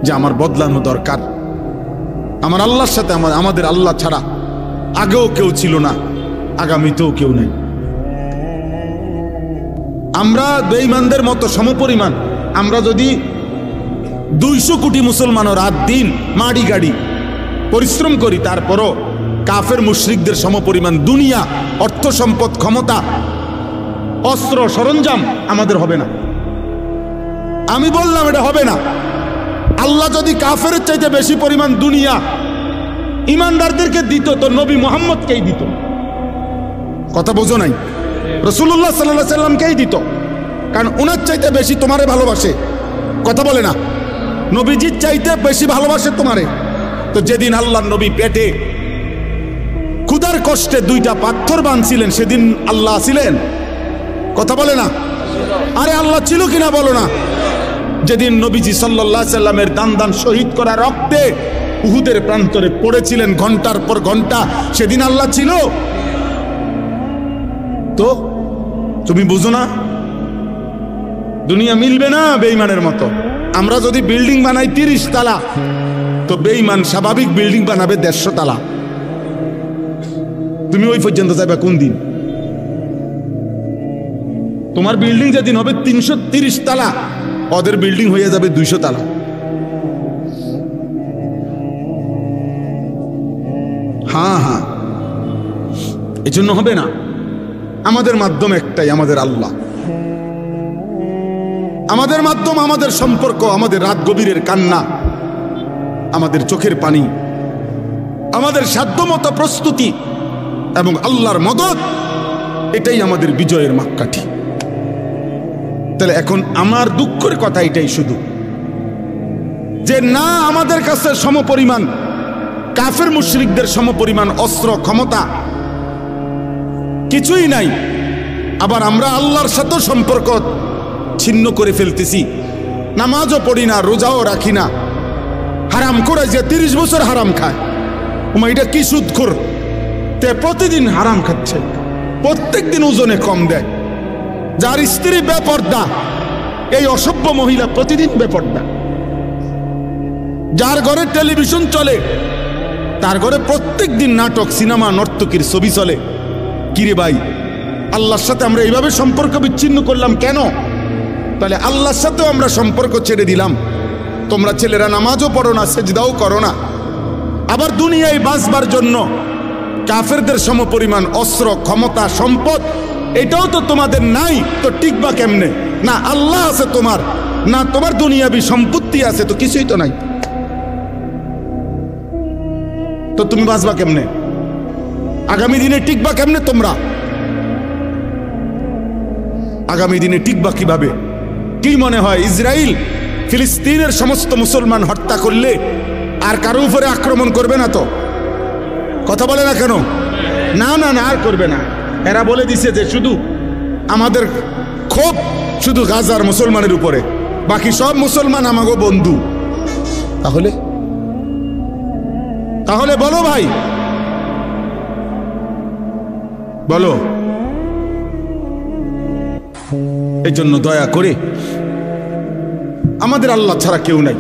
যে আমার বদলানো দরকার, আমার আল্লাহর সাথে, আমাদের আল্লাহ ছাড়া আগেও কেউ ছিল না, আগামীতেও কেউ নেই। আমরা বেঈমানদের মতো সমপরিমাণ। আমরা যদি 200 কোটি মুসলমানও রাত দিন মাড়ি গাড়ি পরিশ্রম করি, তারপরও কাফের মুশরিকদের সমপরিমাণ দুনিয়া, অর্থ সম্পদ, ক্ষমতা, অস্ত্র সরঞ্জাম আমাদের হবে না। আমি বললাম এটা হবে না। আল্লাহ যদি কাফের চাইতে বেশি পরিমাণ দুনিয়া ইমানদারদেরকে দিত, তো নবী মুহাম্মদকেই দিত। কথা বোঝো নাই? রাসূলুল্লাহ সাল্লাল্লাহু আলাইহি সাল্লামকেই দিত, কারণ ওনার চাইতে বেশি তোমারে ভালোবাসে। কথা বলে না? নবীজির চাইতে বেশি ভালোবাসে তোমারে। তো যেদিন আল্লাহর নবী পেটে ক্ষুধার কষ্টে 2টা পাথর বাঁধছিলেন, সেদিন আল্লাহ ছিলেন? কথা বলে না? আরে আল্লাহ ছিল কিনা বলো না? যেদিন নবীজি সাল্লাল্লাহু আলাইহি সাল্লামের দান শহীদ করা রক্তে উহুদের প্রান্তরে পড়েছিলেন ঘন্টার পর ঘন্টা, সেদিন আল্লাহ ছিল? তো তুমি বুঝো না? দুনিয়া মিলবে না বেঈমানের মতো। আমরা যদি বিল্ডিং বানাই 30 তালা, তো বেঈমান স্বাভাবিক বিল্ডিং বানাবে 150 তালা। তুমি ওই পর্যন্ত যাবে কোন দিন? তোমার বিল্ডিং যেদিন হবে 330 তালা, ওদের বিল্ডিং হয়ে যাবে 200 তালা। হ্যাঁ, এজন্য হবে না। আমাদের মাধ্যম একটাই, আমাদের আল্লাহ। আমাদের মাধ্যম, আমাদের সম্পর্ক, আমাদের রাত গভীরের কান্না, আমাদের চোখের পানি, আমাদের সাধ্যমতো প্রস্তুতি এবং আল্লাহর মদদ, এটাই আমাদের বিজয়ের মাপকাঠি। তাহলে এখন আমার দুঃখের কথা এটাই, শুধু যে না আমাদের কাছে সমপরিমাণ কাফের মুশরিকদের সমপরিমাণ অস্ত্র ক্ষমতা কিছুই নাই, আবার আমরা আল্লাহর সাথে সম্পর্ক ছিন্ন করে ফেলতেছি, নামাজও পড়ি না, রোজাও রাখি না, হারাম করে যে 30 বছর হারাম খায়, এটা কি সুদখোর, তে প্রতিদিন হারাম খাচ্ছে, প্রত্যেক দিন ওজনে কম দেয়, যার স্ত্রী বেপর্দা, এই অসভ্য মহিলা প্রতিদিন বেপর্দা, যার ঘরে টেলিভিশন চলে তার ঘরে প্রত্যেক দিন নাটক সিনেমা নর্তকীর ছবি চলে। কিরে ভাই, আল্লাহর সাথে আমরা এইভাবে সম্পর্ক বিচ্ছিন্ন করলাম কেন? তাহলে আল্লাহর সাথেও আমরা সম্পর্ক ছেড়ে দিলাম। তোমরা ছেলেরা নামাজও পড়ো না, সেজদাও করো না, আবার দুনিয়ায় বাঁচবার জন্য কাফেরদের সমপরিমাণ অস্ত্র ক্ষমতা সম্পদ এটাও তো তোমাদের নাই, তো টিকবা কেমনে? না আল্লাহ আছে তোমার, না তোমার দুনিয়াবি সম্পত্তি আছে, তো কিছুই তো নাই, তো তুমি বাঁচবা কেমনে? আগামী দিনে টিকবা কেমনে? তোমরা আগামী দিনে টিকবা কিভাবে? কি মনে হয় ইসরায়েল ফিলিস্তিনের সমস্ত মুসলমান হত্যা করলে আর কারো উপরে আক্রমণ করবে না? তো কথা বলে না কেন? না না না, আর করবে না। এরা বলে দিছে যে শুধু আমাদের ক্ষোভ শুধু গাজার মুসলমানের উপরে, বাকি সব মুসলমান আমাগো বন্ধু। তাহলে তাহলে বলো ভাই, বলো। এই জন্য দয়া করে, আমাদের আল্লাহ ছাড়া কেউ নাই,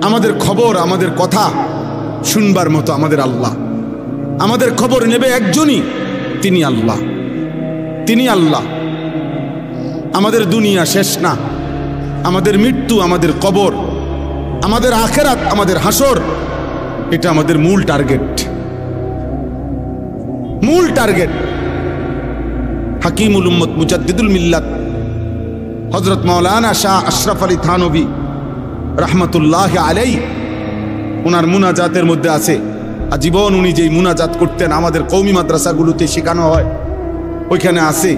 আমাদের খবর আমাদের কথা শুনবার মতো আমাদের আল্লাহ, আমাদের খবর নেবে একজনই, তিনি আল্লাহ, তিনি আল্লাহ। আমাদের দুনিয়া শেষ না, আমাদের মৃত্যু, আমাদের কবর, আমাদের আখেরাত, আমাদের হাসর, এটা আমাদের মূল টার্গেট, মূল টার্গেট। হাকিমুল উম্মত মুজাদ্দিদুল মিল্লাত হযরত মাওলানা শাহ আশরাফ আলী থানভী রাহমাতুল্লাহ আলাইহি, ওনার মুনাজাতের মধ্যে আছে, আজীবন উনি যেই মুনাজাত করতেন আমাদের কওমি মাদ্রাসাগুলোতে শেখানো হয়, ওইখানে আছে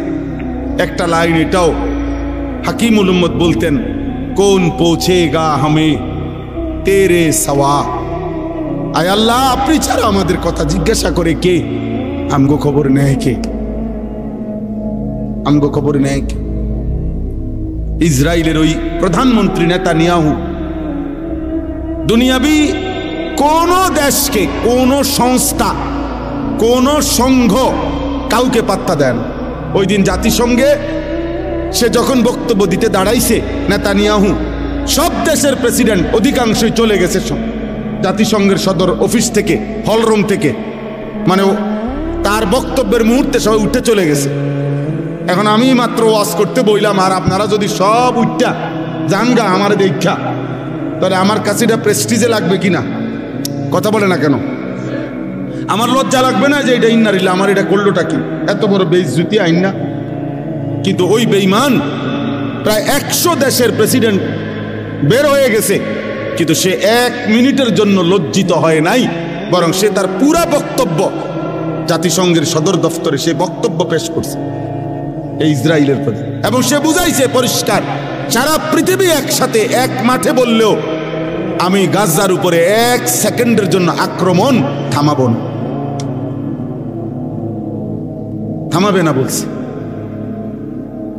একটা লাইন, এটাও হাকিমুল উম্মত বলতেন, কোন পৌঁছেগা হামে তেরে সওয়া। আয় আল্লাহ, আপনি ছাড়া আমাদের কথা জিজ্ঞাসা করে কে? আমগো খবর নেয় কে? আমগো খবর নেয় কে? ইসরায়েলের ওই প্রধানমন্ত্রী নেতানিয়াহু দুনিয়াবি কোন দেশকে, কোন সংস্থা, কোন সংঘ কাউকে পাত্তা দেন। ওই দিন জাতিসংঘে সে যখন বক্তব্য দিতে দাঁড়াইছে নেতানিয়াহু, সব দেশের প্রেসিডেন্ট অধিকাংশই চলে গেছে জাতিসংঘের সদর অফিস থেকে, হলরুম থেকে, মানে তার বক্তব্যের মুহূর্তে সবাই উঠে চলে গেছে। এখন আমি মাত্র ওয়াজ করতে বইলাম, আর আপনারা যদি সব উঠটা জানগা আমার দেখা, তাহলে আমার কাছে এটা প্রেস্টিজে লাগবে কিনা? কথা বলে না কেন? আমার লজ্জা লাগবে না যে এটা ইন্নারিল্লা, আমার এটা করলোটা কি? এত বড় বেইজ্জতি আইন না? কিন্তু ওই বেঈমান প্রায় 100 দেশের প্রেসিডেন্ট বের হয়ে গেছে, কিন্তু সে 1 মিনিটের জন্য লজ্জিত হয় নাই, বরং সে তার পুরা বক্তব্য জাতিসংঘের সদর দফতরে সে বক্তব্য পেশ করছে এই ইসরায়েলের প্রতি, এবং সে বুঝাইছে পরিষ্কার, সারা পৃথিবী একসাথে এক মাঠে বললেও আমি গাজার উপরে 1 সেকেন্ডের জন্য আক্রমণ থামাবো না, থামাবে না বলছে।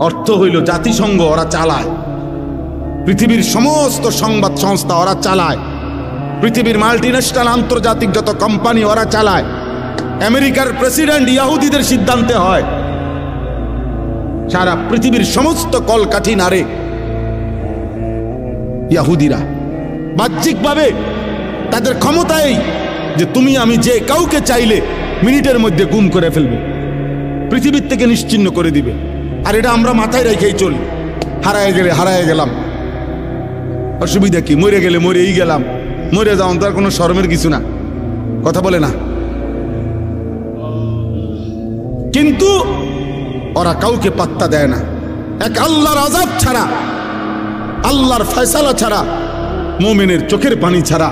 অর্থ হইল জাতিসংঘ ওরা চালায়, পৃথিবীর সমস্ত সংবাদ সংস্থা ওরা চালায়, পৃথিবীর মাল্টিন্যাশনাল আন্তর্জাতিক যত কোম্পানি ওরা চালায়, আমেরিকার প্রেসিডেন্ট ইহুদিদের সিদ্ধান্তে হয়, সারা পৃথিবীর সমস্ত কলকাঠি নাড়ে ইহুদিরা। বাহ্যিকভাবে তাদের ক্ষমতাই যে তুমি আমি যে কাউকে চাইলে মিনিটের মধ্যে গুম করে ফেলবে, পৃথিবীর থেকে নিশ্চিহ্ন করে দিবে। আর এটা আমরা মাথায় রেখেই চলি, হারায় গেলে হারায় গেলাম, অসুবিধা কি? মরে গেলে মরেই গেলাম, মরে যাওয়ান তো আর কোনো শরমের কিছু না। কথা বলে না? কিন্তু ওরা কাউকে পাত্তা দেয় না। এক আল্লাহর আযাব ছাড়া, আল্লাহর ফয়সালা ছাড়া, মুমিনের চোখের পানি ছাড়া,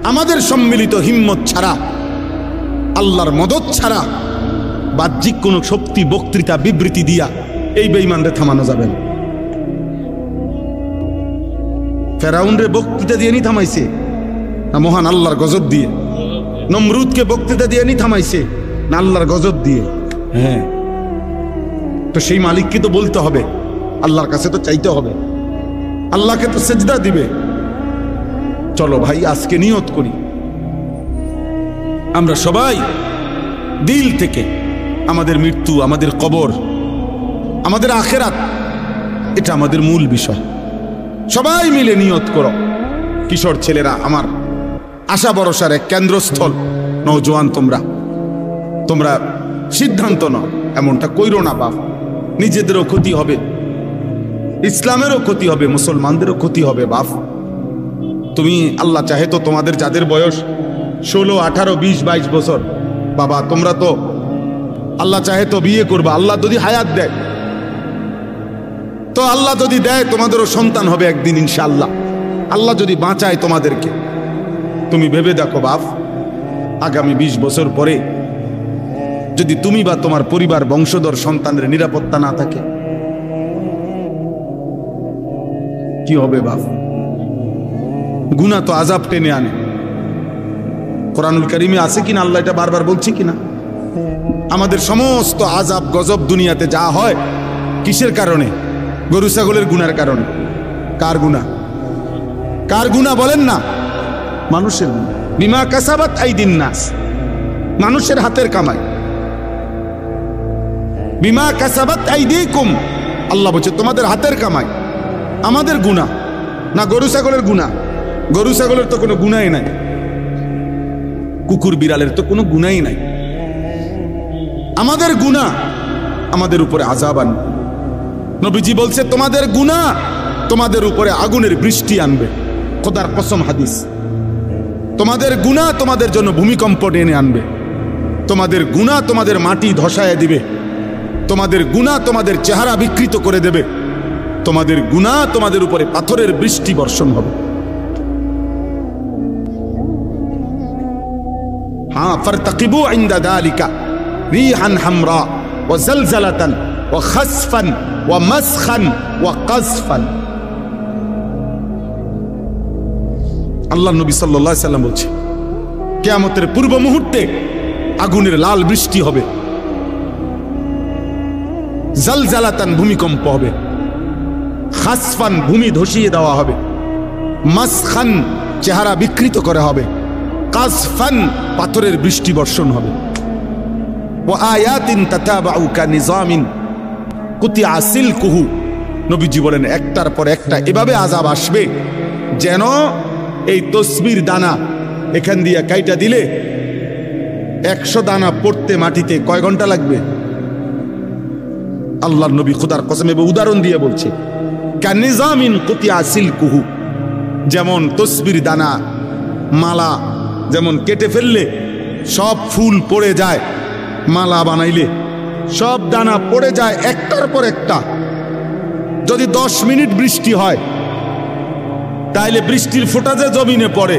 আমাদের সম্মিলিত হিম্মত ছাড়া, আল্লাহর মদত ছাড়া, বাহ্যিক কোনো শক্তি বক্তৃতা বিবৃতি দিয়া এই বেঈমানদের থামানো যাবে না। ফেরাউনরে বক্তৃতা দিয়ে নি থামাইছে, না মহান আল্লাহর গজব দিয়ে? নমরুদকে বক্তৃতা দিয়ে নি থামাইছে, না আল্লাহর গজব দিয়ে? হ্যাঁ, তো সেই মালিককে তো বলতে হবে, আল্লাহর কাছে তো চাইতে হবে, আল্লাহকে তো সেজদা দিবে। চলো ভাই, আজকে নিয়ত করি আমরা সবাই দিল থেকে আমাদের মৃত্যু, আমাদের কবর, আমাদের আখেরাত, এটা আমাদের মূল বিষয়। সবাই মিলে নিয়ত করো। কিশোর ছেলেরা, আমার আশা ভরসার এক কেন্দ্রস্থল নওজোয়ান, তোমরা সিদ্ধান্ত নাও, এমনটা কইরো না বাপ। নিজেদেরও ক্ষতি হবে, ইসলামেরও ক্ষতি হবে, মুসলমানদেরও ক্ষতি হবে বাপ। তুমি আল্লাহ চাহে তো তোমাদের যাদের বয়স 16, 18, 20, 22 বছর, বাবা তোমরা তো আল্লাহ চাহে তো বিয়ে করবা। আল্লাহ যদি হায়াত দেয় তো, আল্লাহ যদি দেয় তোমাদেরও সন্তান হবে একদিন ইনশাআল্লাহ। আল্লাহ যদি বাঁচায় তোমাদেরকে, তুমি ভেবে দেখো বাপ, আগামী 20 বছর পরে যদি তুমি বা তোমার পরিবার বংশধর সন্তানের নিরাপত্তা না থাকে, কি হবে বাপ? গুনাহ তো আযাব টেনে আনে। কোরআনুল কারীমে আছে কিনা, আল্লাহ এটা বারবার বলছি কিনা, আমাদের সমস্ত আযাব গজব দুনিয়াতে যা হয় কিসের কারণে? গরু ছাগলের গুনার কারণে। কার গুনাহ? কার গুনাহ বলেন না? মানুষের গুনাহ। বিমা কাসাবাত আইদিন নাস, মানুষের হাতের কামাই। বিমা কাসাবাত আইদিকুম, আল্লাহ বলছে তোমাদের হাতের কামাই। আমাদের গুনাহ না গরু ছাগলের গুনাহ? গরু ছাগলের তো কোনো গুনাহই নাই, কুকুর বিড়ালের তো কোনো গুনাহই নাই। আমাদের গুনাহ আমাদের উপরে আযাব আনবে। নবীজি বলছে তোমাদের গুনাহ তোমাদের উপরে আগুনের বৃষ্টি আনবে। খোদার কসম, হাদিস। তোমাদের গুনাহ তোমাদের জন্য ভূমিকম্প টেনে আনবে। তোমাদের গুনাহ তোমাদের মাটি ধসায় দিবে। তোমাদের গুনাহ তোমাদের চেহারা বিকৃত করে দেবে। তোমাদের গুনাহ তোমাদের উপরে পাথরের বৃষ্টি বর্ষণ হবে। হ্যাঁ, ফারতাকিবু ইনদা যালিকা রিহান হামরা ওয়া জালজালাতান ওয়া খাসফান ওয়া মাসখান ওয়া কাযফান। আল্লাহ নবী সাল্লাল্লাহু আলাইহি সাল্লাম বলছে, কিয়ামতের পূর্ব মুহূর্তে আগুনের লাল বৃষ্টি হবে, জালজালাতান ভূমিকম্প হবে, খাসফান ভূমি ধসিয়ে দেওয়া হবে, মাসখান চেহারা বিকৃত করা হবে, কাযফান পাথরের বৃষ্টি বর্ষণ হবে। ওয়া আয়াতিন তাতাবাউ কানিজামিন কুতিয়া সিলকুহু। নবীজি বলেন একটার পর একটা এভাবে আযাব আসবে যেন এই তসবির দানা এখান দিয়ে কাইটা দিলে 100 দানা পড়তে মাটিতে কয় ঘন্টা লাগবে? আল্লাহর নবী খোদার কসম উদাহরণ দিয়ে বলছে, কানিজামিন কুতিয়া সিলকুহু, যেমন তসবির দানা মালা যেমন কেটে ফেললে সব ফুল পড়ে যায়, মালা বানাইলে সব দানা পড়ে যায় একটার পর একটা। যদি 10 মিনিট বৃষ্টি হয় তাইলে বৃষ্টির ফোঁটা যে জমিনে পড়ে,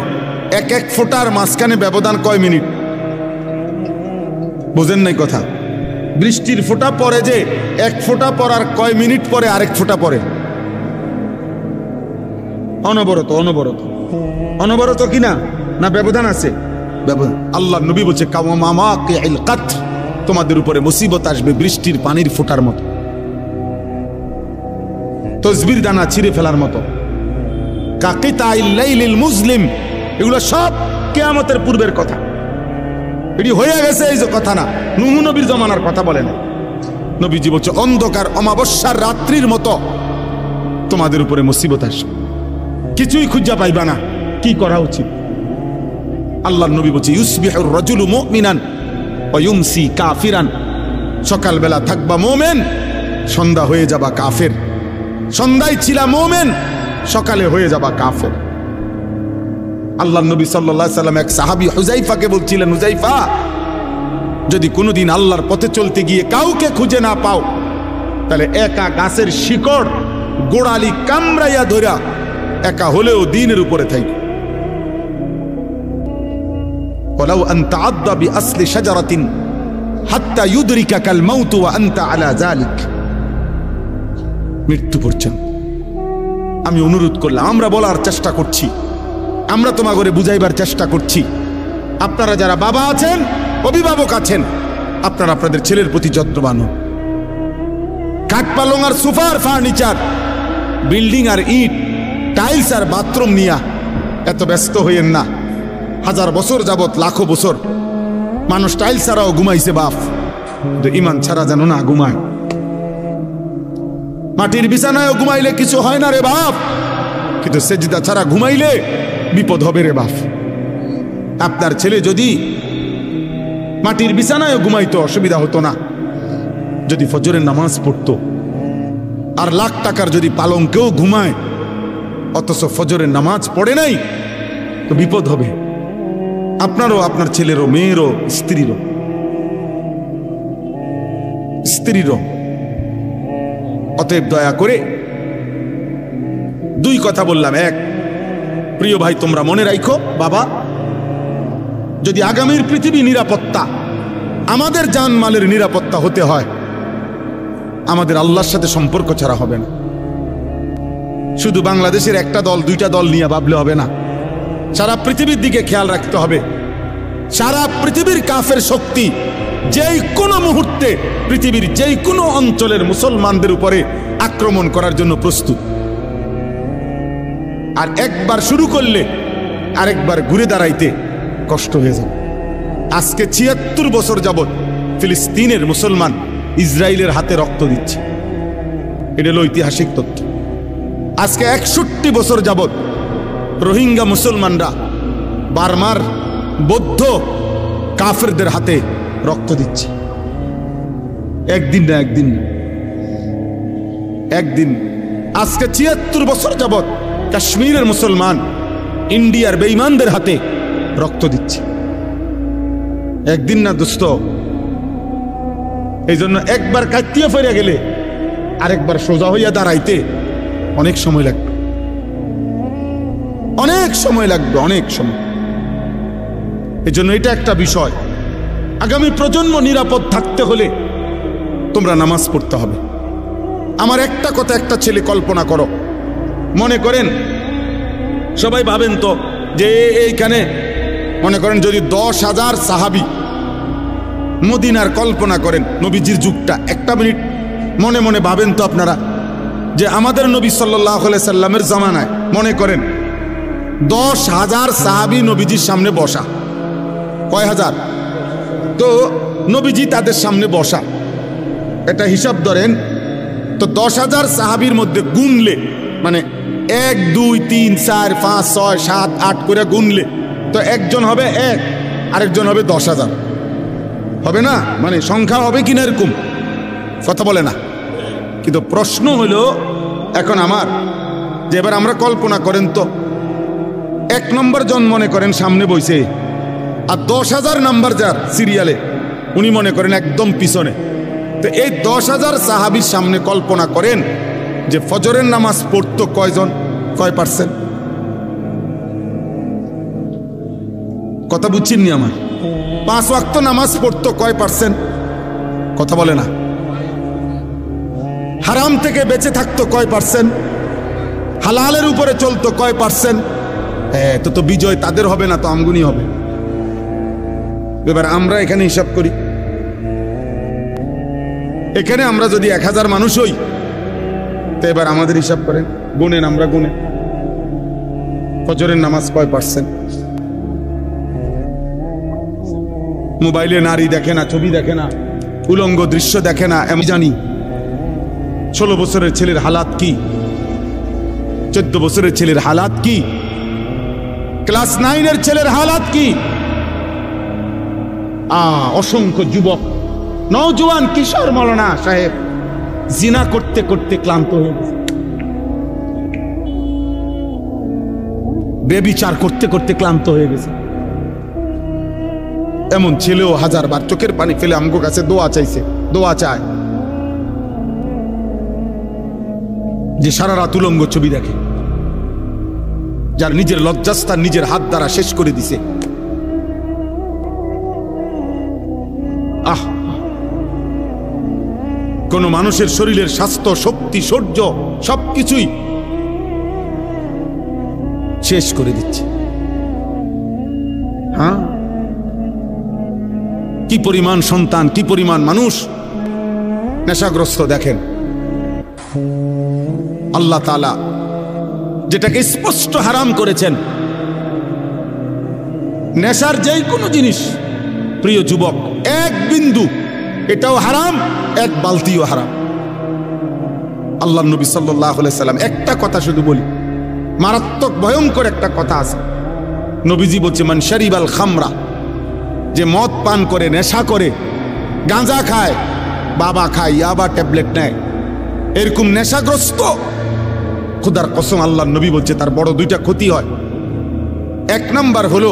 এক এক ফোঁটার মাঝখানে ব্যবধান কয় মিনিট? বোঝেন নাই কথা? বৃষ্টির ফোঁটা পড়ে যে এক ফোঁটা পড়ার কয় মিনিট পরে আরেক ফোঁটা পড়ে? অনবরত অনবরত অনবরত কিনা? না ব্যবধান আছে? ব্যবধান। আল্লাহ নবী বলছে কাওয়ামামাকিল কাতর, তোমাদের উপরে মুসিবত আসবে বৃষ্টির পানির ফোঁটার মতো, তসবির দানা ছিঁড়ে ফেলার মতো, কাকিতাইল লাইলিল মুজলিম। এগুলো সব কিয়ামতের পূর্বের কথা। এটি হয়ে গেছে এই যে কথা না, নূহ নবীর জমানার কথা বলে না। নবীজি বলছে অন্ধকার অমাবস্যার রাত্রির মতো তোমাদের উপরে মুসিবত আসবে, কিছুই খুঁজা পাইবা না। কি করা উচিত? আল্লাহর নবী বলছে ইউসবিহুর রাজুলু মুমিনান ওয়া ইউমসি কাফিরান। সকালবেলা থাকবা মুমিন, সন্ধ্যা হয়ে যাবা কাফের। সন্ধ্যায় ছিলা মুমিন, সকালে হয়ে যাবা কাফের। আল্লাহর নবী সাল্লাল্লাহু আলাইহি সাল্লাম এক সাহাবী হুযাইফাকে বলছিলেন, হুযাইফা, যদি কোনোদিন আল্লাহর পথে চলতে গিয়ে কাউকে খুঁজে না পাও, তাহলে একা গাছের শিকড় গোড়ালি কামড়াইয়া ধরা একা হলেও দ্বীনের উপরে থাকো। ওয়ালাউ আন তাআদ্দা বিআসলি শাজারাতিন হাত্তা ইউদরিকাকাল মাউত ওয়া আনতা আলা যালিক। মৃত্যু পর্যন্ত আমি অনুরোধ করলাম, আমরা বলার চেষ্টা করছি, আমরা তোমাকে বুঝাইবার চেষ্টা করছি। আপনারা যারা বাবা আছেন, অভিভাবক আছেন, আপনারা আপনাদের ছেলের প্রতি যত্নবান হন। কাঠ পালং আর সোফার ফার্নিচার, বিল্ডিং আর ইট, টাইলস আর বাথরুম নিয়া এত ব্যস্ত হইয়েন না। হাজার বছর যাবত, লাখো বছর মানুষ টাইলস ছাড়াও ঘুমাইছে বাপ, কিন্তু ইমান ছাড়া যেন না ঘুমায়। মাটির বিছানায়ও ঘুমাইলে কিছু হয় না রে বাপ, কিন্তু সেজদা ছাড়া ঘুমাইলে বিপদ হবে রে বাপ। আপনার ছেলে যদি মাটির বিছানায়ও ঘুমাইতো অসুবিধা হতো না, যদি ফজরের নামাজ পড়তো। আর লাখ টাকার যদি পালঙ্কেও ঘুমায় অথচ ফজরের নামাজ পড়ে নাই, তো বিপদ হবে আপনারও, আপনার ছেলেরও, মেয়েরও, স্ত্রীরও। অতএব দয়া করে দুই কথা বললাম। এক, প্রিয় ভাই, তোমরা মনে রাখো বাবা, যদি আগামীর পৃথিবী নিরাপত্তা, আমাদের জানমালের নিরাপত্তা হতে হয়, আমাদের আল্লাহর সাথে সম্পর্ক ছাড়া হবে না। শুধু বাংলাদেশের একটা দল, দুইটা দল নিয়ে ভাবলে হবে না, সারা পৃথিবীর দিকে খেয়াল রাখতে হবে। সারা পৃথিবীর কাফের শক্তি যেই কোনো মুহূর্তে পৃথিবীর যেই কোনো অঞ্চলের মুসলমানদের উপরে আক্রমণ করার জন্য প্রস্তুত। আর একবার শুরু করলে আরেকবার ঘুরে দাঁড়াইতে কষ্ট হয়ে যাবে। আজকে ৭৬ বছর যাবৎ ফিলিস্তিনের মুসলমান ইসরায়েলের হাতে রক্ত দিচ্ছে, এটা হলো ঐতিহাসিক তথ্য। আজকে ৬১ বছর যাবৎ রোহিঙ্গা মুসলমানরা বার্মার বৌদ্ধ কাফেরদের হাতে রক্ত দিচ্ছে। একদিন না, একদিন। আজকে ৭৬ বছর যাবৎ কাশ্মীরের মুসলমান ইন্ডিয়ার বেঈমানদের হাতে রক্ত দিচ্ছে। একদিন না দোস্ত। এই জন্য একবার কাটিয়ে ফিরে গেলে আরেকবার সোজা হইয়া দাঁড়াইতে অনেক সময় লাগবে, অনেক সময়। এই জন্য এটা একটা বিষয়। আগামী প্রজন্ম নিরাপদ থাকতে হলে তোমরা নামাজ পড়তে হবে। আমার একটা কথা, একটা ছেলে কল্পনা করো, মনে করেন সবাই ভাবেন তো যে এইখানে মনে করেন যদি 10,000 সাহাবী মদিনার কল্পনা করেন, নবীজির যুগটা, একটা মিনিট মনে মনে ভাবেন তো আপনারা যে আমাদের নবী সাল্লাল্লাহু আলাইহি সাল্লামের জামানায় মনে করেন 10,000 সাহাবী নবীজির সামনে বসা। কয় হাজার? তো নবীজি তাদের সামনে বসা, এটা হিসাব ধরেন তো 10,000 সাহাবীর মধ্যে গুনলে, মানে 1 2 3 4 5 6 7 8 করে গুনলে তো একজন হবে 1, আরেকজন হবে 10,000, হবে না? মানে সংখ্যা হবে কিনা এরকম কথা বলে না। কিন্তু প্রশ্ন হলো এখন আমার, যে এবার আমরা কল্পনা করেন তো 1 নম্বর জন মনে করেন সামনে বইছে, আর 10,000 নাম্বার যার সিরিয়ালে উনি মনে করেন একদম পিছনে। তো এই 10,000 সাহাবীর সামনে কল্পনা করেন যে ফজরের নামাজ পড়তো কয়জন, কয় পার্সেন্ট? কথা বুঝছেননি আমার? 5 ওয়াক্ত নামাজ পড়তো কয় পার্সেন্ট? কথা বলে না। হারাম থেকে বেঁচে থাকতো কয় পার্সেন্ট? হালালের উপরে চলতো কয় পার্সেন্ট? তো বিজয় তাদের হবে না, তো আমগুনি হবে। এবার আমরা এখানে হিসাব করি, এখানে আমরা যদি 1000 মানুষ হই, তো এবার আমাদের হিসাব করেন, গুনেন, আমরা গুনে ফজরের নামাজ কয় পার্সেন্ট? মোবাইলে নারী দেখে না, ছবি দেখে না, উলঙ্গ দৃশ্য দেখে না, আমি জানি। 16 বছরের ছেলের হালাত কি, 14 বছরের ছেলের হালাত কি, ক্লাস 9-এর ছেলের হালাত কি। অসংখ্য যুবক, নওজোয়ান কিশোর মৌলানা সাহেব জিনা করতে করতে ক্লান্ত হয়ে গেছে, বেবিচার করতে করতে ক্লান্ত হয়ে গেছে। এমন ছেলেও 1000 বার চোখের পানি ফেলে আমগো কাছে দোয়া চাইছে, দোয়া চায়, যে সারা রাত উলঙ্গ ছবি দেখে, যার নিজের লজ্জাস্থান নিজের হাত দ্বারা শেষ করে দিছে। কোন মানুষের শরীরের স্বাস্থ্য, শক্তি, শৌর্য সবকিছুই শেষ করে দিচ্ছে। হ্যাঁ, কি পরিমাণ সন্তান, কি পরিমাণ মানুষ নেশাগ্রস্ত দেখেন। আল্লাহ তাআলা যেটাকে স্পষ্ট হারাম করেছেন, নেশার যেই কোনো জিনিস, প্রিয় যুবক, এক বিন্দু এটাও হারাম, এক বালতিও হারাম। আল্লাহ নবী সাল্লাল্লাহু আলাইহি সাল্লাম একটা কথা শুধু বলি, মারাত্মক ভয়ঙ্কর একটা কথা আছে। নবীজি বলছে, মান শারিবাল খামরা, যে মদ পান করে, নেশা করে, গাঁজা খায়, বাবা খায়, ইয়াবা ট্যাবলেট নেয়, এরকম নেশাগ্রস্ত, খুদার কসম আল্লাহ নবী বলছে তার বড় দুইটা ক্ষতি হয়। এক নাম্বার হলো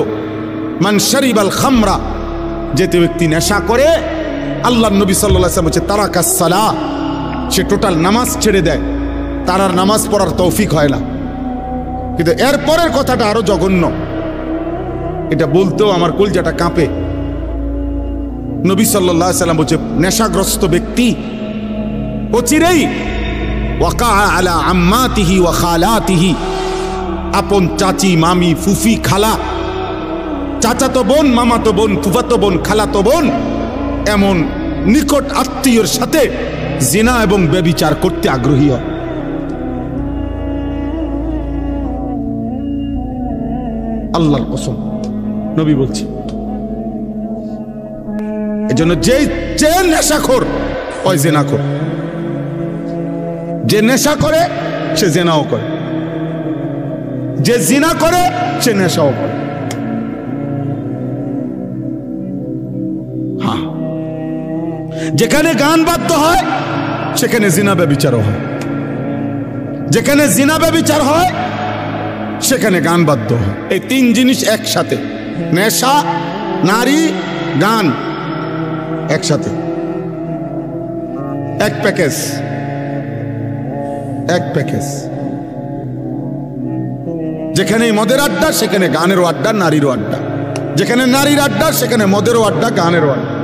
মান শারিবাল খামরা, যে ব্যক্তি নেশা করে, আল্লাহ নবী সাল্লাল্লাহু আলাইহি ওয়াসাল্লাম বলছে তারাকাস সালাহ, সে টোটাল নামাজ ছেড়ে দেয়, তার আর নামাজ পড়ার তৌফিক হয় না। কিন্তু এর পরের কথাটা আরো জঘন্য, এটা বলতেও আমার কলজাটা কাঁপে। নবী সাল্লাল্লাহু আলাইহি ওয়াসাল্লাম বলছে নেশাগ্রস্ত ব্যক্তি অচিরেই ওয়াকা আলা আম্মাতিহি ওয়া খালাতিহি, আপন চাচি, মামি, ফুফি, খালা, চাচাতো বোন, মামাতো বোন, ফুফাতো বোন, খালাতো বোন, এমন নিকট আত্মীয়র সাথে জিনা এবং ব্যভিচার করতে আগ্রহী হয়। আল্লাহর কসম নবী বলছে। এজন্য যে নেশাখোর ওই জিনাখোর, যে নেশা করে সে জিনাও করে, যে জিনা করে সে নেশাও করে। হ্যাঁ, যেখানে গান বাদ্য হয় সেখানে জিনা ব্যভিচারও হয়, যেখানে জিনা ব্যভিচার হয় সেখানে গান বাদ্য হয়। এই তিন জিনিস একসাথে, নেশা, নারী, গান একসাথে, এক প্যাকেজ, এক প্যাকেজ। যেখানে মদের আড্ডা সেখানে গানেরও আড্ডা, নারীরও আড্ডা, যেখানে নারীর আড্ডা সেখানে মদেরও আড্ডা, গানেরও আড্ডা।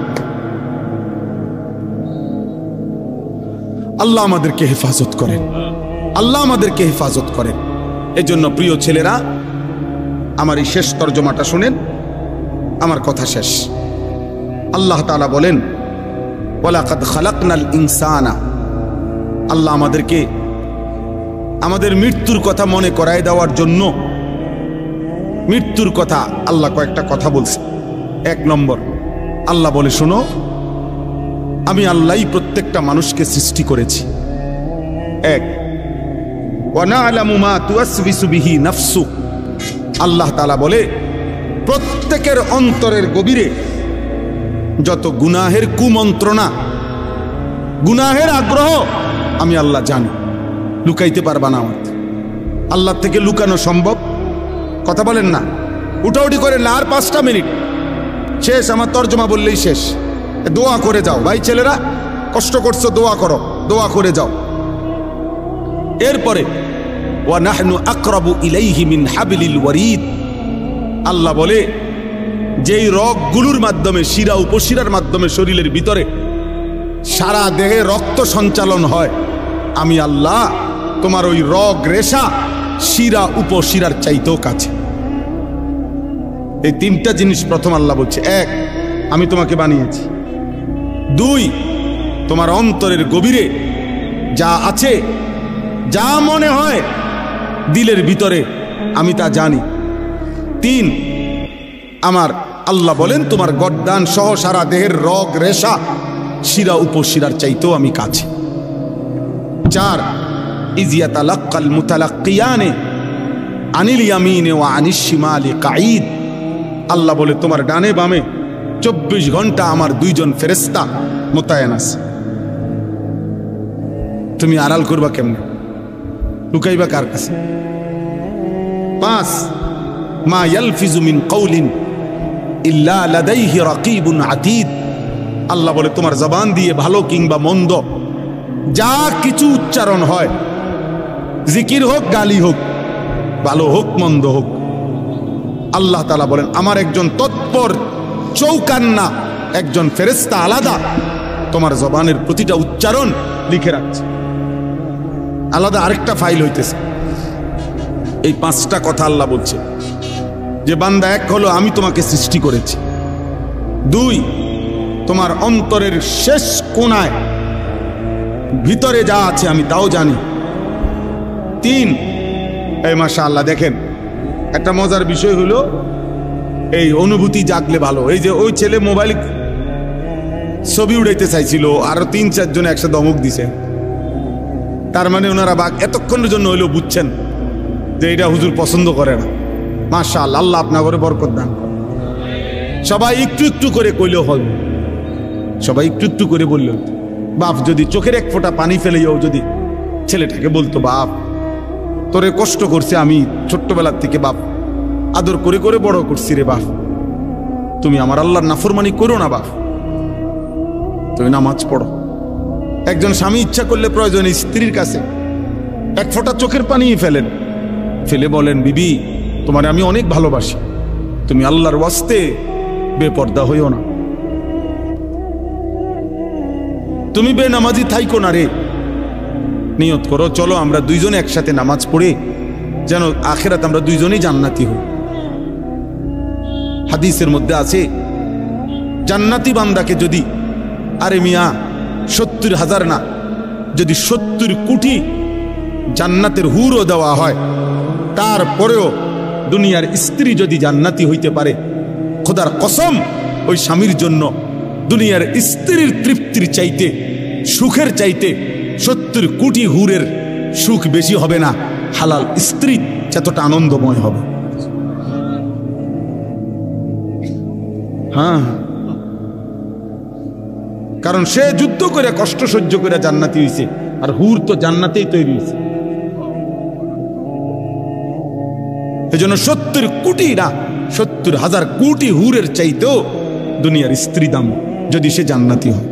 আল্লাহ আমাদেরকে হেফাজত করেন, আল্লাহ আমাদেরকে হেফাজত করেন। এজন্য প্রিয় ছেলেরা, আমার এই শেষ তর্জমাটা শুনেন, আমার কথা শেষ। আল্লাহ তাআলা বলেন ওয়ালাকাদ খালাকনাল ইনসানা, আল্লাহ আমাদেরকে আমাদের মৃত্যুর কথা মনে করায় দেওয়ার জন্য, মৃত্যুর কথা আল্লাহ কয়েকটা কথা বলছে। এক নম্বর, আল্লাহ বলে শোনো, আমি আল্লাহই প্রত্যেকটা মানুষকে সৃষ্টি করেছি। এক, ওয়া না'লামু মা তুওয়াসবিসু বিহি নাফসু, আল্লাহ তাআলা বলে প্রত্যেকের অন্তরের গভীরে যত গুনাহের কুমন্ত্রণা, গুনাহের আগ্রহ আমি আল্লাহ জানি, লুকাইতে পারবা না। আমার আল্লাহ থেকে লুকানো সম্ভব? কথা বলেন না, উঠাউঠি করেন না। আর 5টা মিনিট শেষ, আমার তর্জমা বললেই শেষ। দোয়া করে যাও ভাই, ছেলেরা কষ্ট করছো, দোয়া করো, দোয়া করে যাও। এরপরে ওয়া নাহনু আকরাবু ইলাইহি মিন হাবলিল ওয়ারিদ, আল্লাহ বলে যেই রগগুলোর মাধ্যমে, শিরা উপশিরার মাধ্যমে শরীরের ভিতরে সারা দেহে রক্ত সঞ্চালন হয়, আমি আল্লাহ তোমার ওই রগ রেশা শিরা উপশিরার চাইতেও কাছে। এই 3টা জিনিস প্রথম আল্লাহ বলছে। 1, আমি তোমাকে বানিয়েছি। 2, তোমার অন্তরের গভীরে যা আছে, যা মনে হয় দিলের ভিতরে, আমি তা জানি। 3, আমার আল্লাহ বলেন তোমার গর্দান সহ সারা দেহের রগ রেশা শিরা উপশিরার চাইতেও আমি কাছে। 4, ইয ইয়াতালাক্কাল মুতালাক্কিয়ানে আনিল ইয়ামিনে ওয়া আনিশ শিমালি কাঈদ, আল্লাহ বলে তোমার ডানে বামে 24 ঘন্টা আমার 2 জন ফেরেশতা মোতায়েন আছে। তুমি আড়াল করবা কেমনে, লুকাইবা কার কাছে? 5, মা ইয়ালফিজু মিন কাউলিন ইল্লা লাদাইহি রাকিবুন আতীদ, আল্লাহ বলে তোমার জবান দিয়ে ভালো কিংবা মন্দ যা কিছু উচ্চারণ হয়, জিকির হোক, গালি হোক, ভালো হোক, মন্দ হোক, আল্লাহ তাআলা বলেন আমার একজন তৎপর চৌকান্না, একজন ফেরেশতা আলাদা তোমার জবানের প্রতিটা উচ্চারণ লিখে রাখছে। আলাদা আরেকটা ফাইল হইতেছে। এই 5টা কথা আল্লাহ বলছে যে বান্দা, এক হলো আমি তোমাকে সৃষ্টি করেছি, 2 তোমার অন্তরের শেষ কোণায় ভিতরে যা আছে আমি তাও জানি, 3 এই মাশাআল্লাহ দেখেন একটা মজার বিষয় হলো এই অনুভূতি জাগলে ভালো। এই যে ওই ছেলে মোবাইল ছবি উড়াইতে চাইছিল, আরো 3-4 জন একসাথে ধমক দিছে, তার মানে ওনারা এতক্ষণের জন্য হইলেও বুঝছেন যে এটা হুজুর পছন্দ করে না। মাশাআল্লাহ, আল্লাহ আপনার ঘরে বরকত দান করে। সবাই একটু একটু করে কইলেও হবে, সবাই একটু একটু করে বললেও। বাপ যদি চোখের এক ফোঁটা পানি ফেলেও যদি ছেলেটাকে বলতো, বাপ তোরে কষ্ট করছে আমি ছোট্টবেলার থেকে, বাপ আদর করে করে বড় করছি রে বাপ, তুমি আমার আল্লাহর নাফরমানি করো না বাপ, তুমি নামাজ পড়ো। একজন স্বামী ইচ্ছা করলে প্রয়োজনে স্ত্রীর কাছে এক ফোঁটা চোখের পানি ফেলেন, ফেলে বলেন, বিবি তোমারে আমি অনেক ভালোবাসি, তুমি আল্লাহর ওয়াস্তে বেপর্দা হইও না, তুমি বেনামাজি থাইকো না রে, নিয়ত করো চলো আমরা 2 জনে একসাথে নামাজ পড়ে যেন আখিরাত আমরা 2 জনেই জান্নাতি হই। হাদিসের মধ্যে আছে জান্নাতি বান্দাকে যদি, আরে মিয়া 70,000 না, যদি 70 কোটি জান্নাতের হুরও দেওয়া হয়, তারপরেও দুনিয়ার স্ত্রী যদি জান্নাতি হইতে পারে, খোদার কসম ওই স্বামীর জন্য দুনিয়ার স্ত্রীর তৃপ্তির চাইতে, সুখের চাইতে 70 কোটি হুরের সুখ বেশি হবে না, হালাল স্ত্রী যতটা আনন্দময় হবে। হ্যাঁ, কারণ সে যুদ্ধ করে কষ্ট সহ্য করে জান্নাতি হইছে, আর হুর তো জান্নাতেই তৈরি হয়েছে। এজন্য 70 কোটি না, 70,000 কোটি হুরের চাইতেও দুনিয়ার স্ত্রী দাম যদি সে জান্নাতি হয়।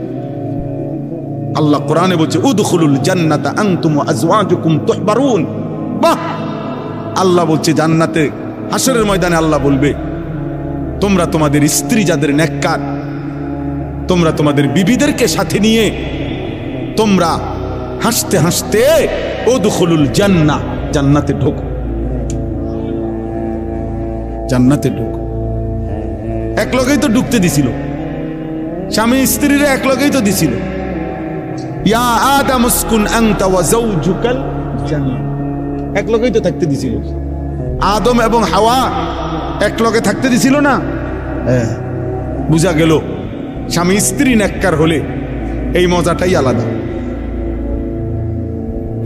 আল্লাহ কোরআনে বলছে, উদখুলুল জান্নাতা আনতুম ওয়া আজওয়াজুকুম তুহবারুন। বাহ, আল্লাহ বলছে জান্নাতে, হাসরের ময়দানে আল্লাহ বলবে, তোমরা তোমাদের স্ত্রী যাদের নেককার, তোমরা তোমাদের বিবিদেরকে সাথে নিয়ে তোমরা হাসতে হাসতে উদখুলুল জান্নাহ, জান্নাতে ঢোকো, জান্নাতে ঢোকো। এক লগেই তো ঢুকতে দিছিল, স্বামী স্ত্রীরা এক লগেই তো দিছিল, ইয়া আদম উসকুন আনতা ওয়া যাওজুকাল জান্নাহ, এক লগেই তো থাকতে দিছিল। আদম এবং হাওয়া এক লগে থাকতে দিছিল না? হ্যাঁ, বুঝা গেল স্বামী স্ত্রী নেককার হলে এই মজাটাই আলাদা,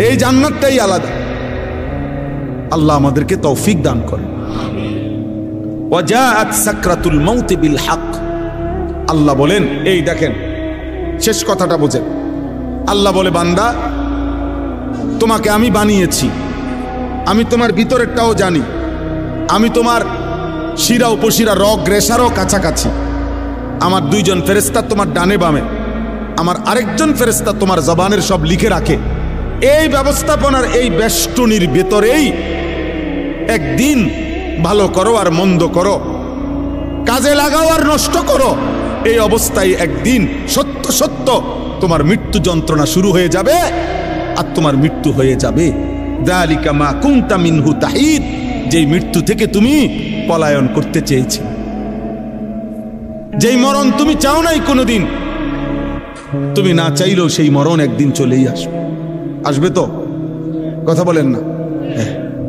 এই জান্নাতটাই আলাদা। আল্লাহ আমাদেরকে তৌফিক দান করে। ওয়াজাআত সাকরাতুল মাউত বিল হক, আল্লাহ বলেন, এই দেখেন শেষ কথাটা বোঝেন। আল্লাহ বলে, বান্দা তোমাকে আমি বানিয়েছি, আমি তোমার ভিতরেরটাও জানি, আমি তোমার শিরা উপশিরা রগ রেশারও কাছাকাছি। আমার 2 জন ফেরেশতা তোমার ডানে বামে, আমার আরেকজন ফেরেশতা তোমার জবানের সব লিখে রাখে। এই ব্যবস্থাপনার এই বেষ্টনীর ভেতরেই একদিন ভালো করো আর মন্দ করো, কাজে লাগাও আর নষ্ট করো, এই অবস্থায় একদিন সত্য সত্য তোমার মৃত্যু যন্ত্রণা শুরু হয়ে যাবে আর তোমার মৃত্যু হয়ে যাবে। যালিকা মা কুনতা মিনহু তাহিদ, যেই মৃত্যু থেকে তুমি পলায়ন করতে চেয়েছি, যেই মরণ তুমি চাও নাই কোনোদিন, তুমি না চাইলেও সেই মরণ একদিন চলেই আসবে। আসবে তো? কথা বলেন না?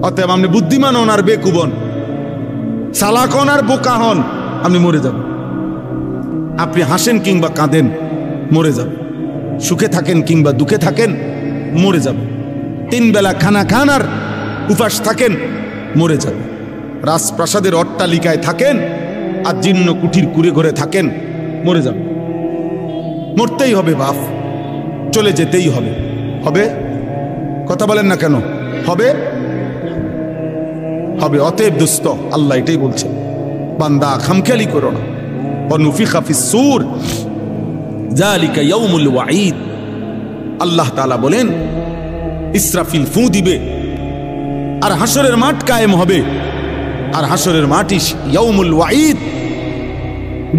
অতএব আপনি বুদ্ধিমান হন আর বেকুব হন, চালাক হন আর বোকা হন, আপনি মরে যাবেন। আপনি হাসেন কিংবা কাঁদেন, মরে যাবেন। সুখে থাকেন কিংবা দুঃখে থাকেন, মরে যাবেন। 3 বেলা খানা খান আর উপাস থাকেন, মরে যাবেন। রাজপ্রাসাদের অট্টালিকায় থাকেন আর জীর্ণ কুঠির কুড়ে ঘরে থাকেন, মরে যাবেন। মরতেই হবে বাপ, চলে যেতেই হবে। হবে? কথা বলেন না কেন? হবে হবে। অতএব দোস্ত, আল্লাহ এটাই বলছে, বান্দা খামখেয়ালি করো না। ওয়ানুফিখা ফিস-সূর যালিকা ইয়াউমুল ওয়াঈদ, আল্লাহ তাআলা বলেন ইসরাফিল ফু দিবে আর হাসরের মাঠ কায়েম হবে। আর হাসরের মাঠই ইয়াউমুল ওয়াঈদ,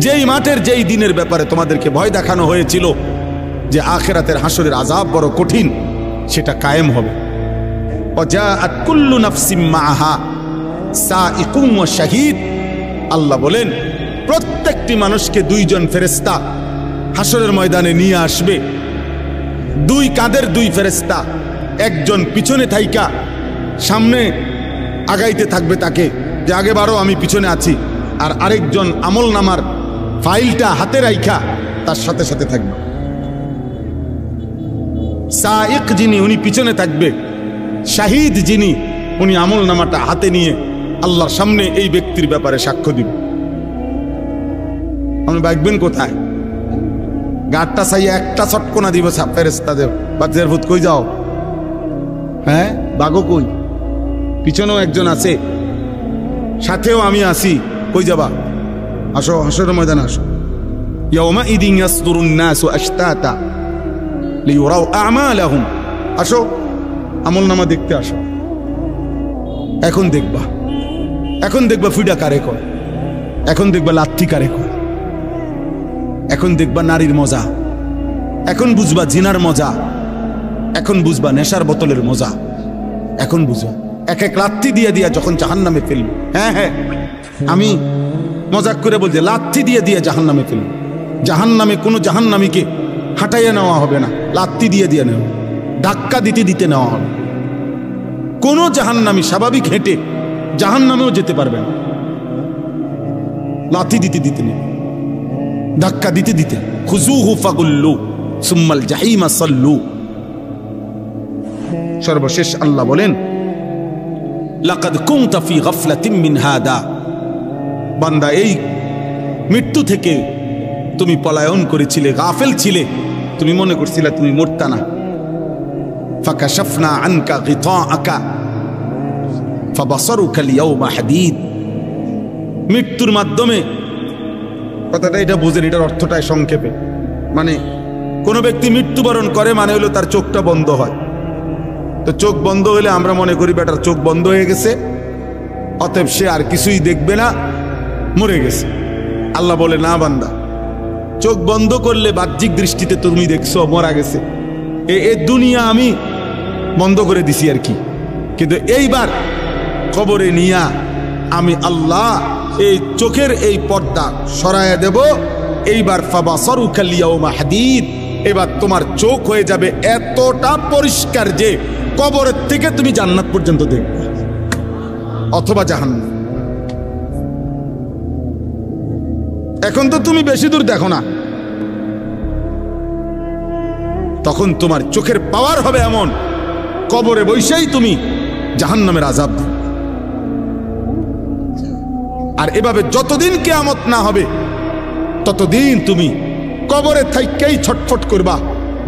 যেই মাঠের যেই দিনের ব্যাপারে তোমাদেরকে ভয় দেখানো হয়েছিল যে আখিরাতের হাসরের আযাব বড় কঠিন, সেটা কায়েম হবে। ওয়াজাআত কুল্লু নাফসিম মাআহা সাইকুম ওয়া শাহীদ। আল্লাহ বলেন প্রত্যেকটি মানুষকে দুইজন ফেরেশতা হাসরের ময়দানে নিয়ে আসবে। দুই কাঁধের দুই ফেরেশতা, একজন পিছনে থাইকা সামনে আগাইতে থাকবে তাকে, যে আগে বারো আমি পিছনে আছি, আর আরেকজন আমল নামার ফাইলটা হাতে রাইখা তার সাথে সাথে থাকবে। সাইক যিনি উনি পিছনে থাকবে, শাহিদ যিনি উনি আমল নামাটা হাতে নিয়ে আল্লাহর সামনে এই ব্যক্তির ব্যাপারে সাক্ষ্য দিবে। আপনি বাইকবেন কোথায়? গাড়টা চাইয়া একটা চটকোনা দিব ফেরেশতাদের, বাচ্চাদের ভূত কই যাও, হ্যাঁ বাগো কই, পিছনেও একজন আছে, সাথেও আমি আছি, কই যাবা, আসো হাসরের ময়দানে আসো। ইয়াউমাইদিন ইয়াসদুরুন নাসু আশতাতা লিইউরাউ আমালাহুম, আসো আমলনামা দেখতে আসো। এখন দেখবা, এখন দেখবা ফিডা কারে কয়, এখন দেখবা লাথি কারে কয়, এখন দেখবা নারীর মজা, এখন বুঝবা জিনার মজা, এখন বুঝবা নেশার বোতলের মজা, এখন বুঝবা এক এক লাথি দিয়ে দিয়া যখন জাহান্নামে ফেলবে। হ্যাঁ হ্যাঁ, আমি মজাক করে বলছি, লাথি দিয়ে দিয়ে জাহান্নামে ফেলবে। জাহান্নামে কোনো জাহান্নামীকে হাঁটাইয়া নেওয়া হবে না, লাথি দিয়ে দিয়ে নেওয়া, ধাক্কা দিতে দিতে নেওয়া হবে। কোনো জাহান্নামী স্বাভাবিক হেঁটে জাহান্নামেও যেতে পারবে না, লাথি দিতে দিতে নেই, ধাক্কা দিতে দিতে। খুযূহু ফাগুল্লু সুম্মাল জাহিমা সাল্লু। সর্বশেষ আল্লাহ বলেন লাকাদ কুনতা ফি গাফলাতিন মিন হাদা, বান্দা এই মৃত্যু থেকে তুমি পলায়ন করেছিলে, গাফেল ছিলে, তুমি মনে করছিলে তুমি মরতা না। ফাকাশাফনা আনকা গিতাআকা ফাবাসারুকা আল-ইয়াওমা হাদীদ। মৃত্যুর মাধ্যমে, কথাটা এটা বুঝেন, এটার অর্থটাই সংক্ষেপে, মানে কোন ব্যক্তি মৃত্যুবরণ করে মানে হলো তার চোখটা বন্ধ হয়। তো চোখ বন্ধ হলে আমরা মনে করি বেটার চোখ বন্ধ হয়ে গেছে, অতএব সে আর কিছুই দেখবে না, মরে গেছে। আল্লাহ বলে না বান্দা, চোখ বন্ধ করলে বাহ্যিক দৃষ্টিতে তুমি দেখছো মরা গেছে, এই দুনিয়া আমি বন্ধ করে দিছি আর কি, কিন্তু এইবার কবরে নিয়া আমি আল্লাহ এই চোখের এই পর্দা সরাইয়া দেব। এইবার ফাবাসারুকা আল-ইয়াওমা হাদীদ, এবার তোমার চোখ হয়ে যাবে এতটা পরিষ্কার যে কবরের থেকে তুমি জান্নাত পর্যন্ত দেখবে অথবা জাহান্নাম। এখন তো তুমি বেশি দূর দেখো না, তখন তোমার চোখের পাওয়ার হবে এমন, কবরে বসেই তুমি জাহান্নামের আযাব দিবে। আর এভাবে যতদিন কিয়ামত না হবে ততদিন তুমি কবরে থাইকেই ছটফট করবা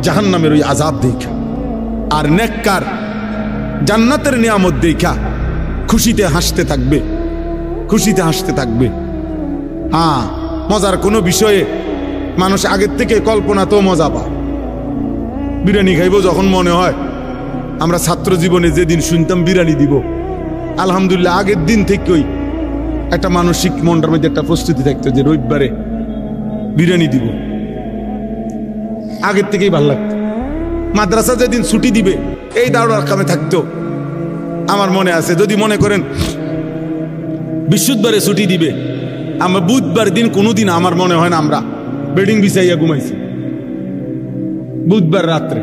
জাহান্নামের ওই আযাব দেখা, আর নেককার জান্নাতের নিয়ামত দেখা খুশিতে হাসতে থাকবে, খুশিতে হাসতে থাকবে। হ্যাঁ, মজার কোনো বিষয়ে মানুষ আগের থেকে কল্পনা তো মজা পায়। বিরিয়ানি খাইব যখন মনে হয়, আমরা ছাত্র জীবনে যেদিন শুনতাম বিরিয়ানি দিব, আলহামদুলিল্লাহ আগের দিন থেকেই একটা মানসিক মনটার মধ্যে একটা প্রস্তুতি থাকতো যে রবিবারে বিরিয়ানি দিব, আগের থেকেই ভালো লাগতো। মাদ্রাসা যেদিন ছুটি দিবে এই দাঁড়ার কামে থাকতো। আমার মনে আছে, যদি মনে করেন বৃহস্পতিবারে ছুটি দিবে, আমরা বুধবার দিন কোনোদিন আমার মনে হয় না আমরা বেডিং বিছাইয়া ঘুমাইছি। বুধবার রাত্রে,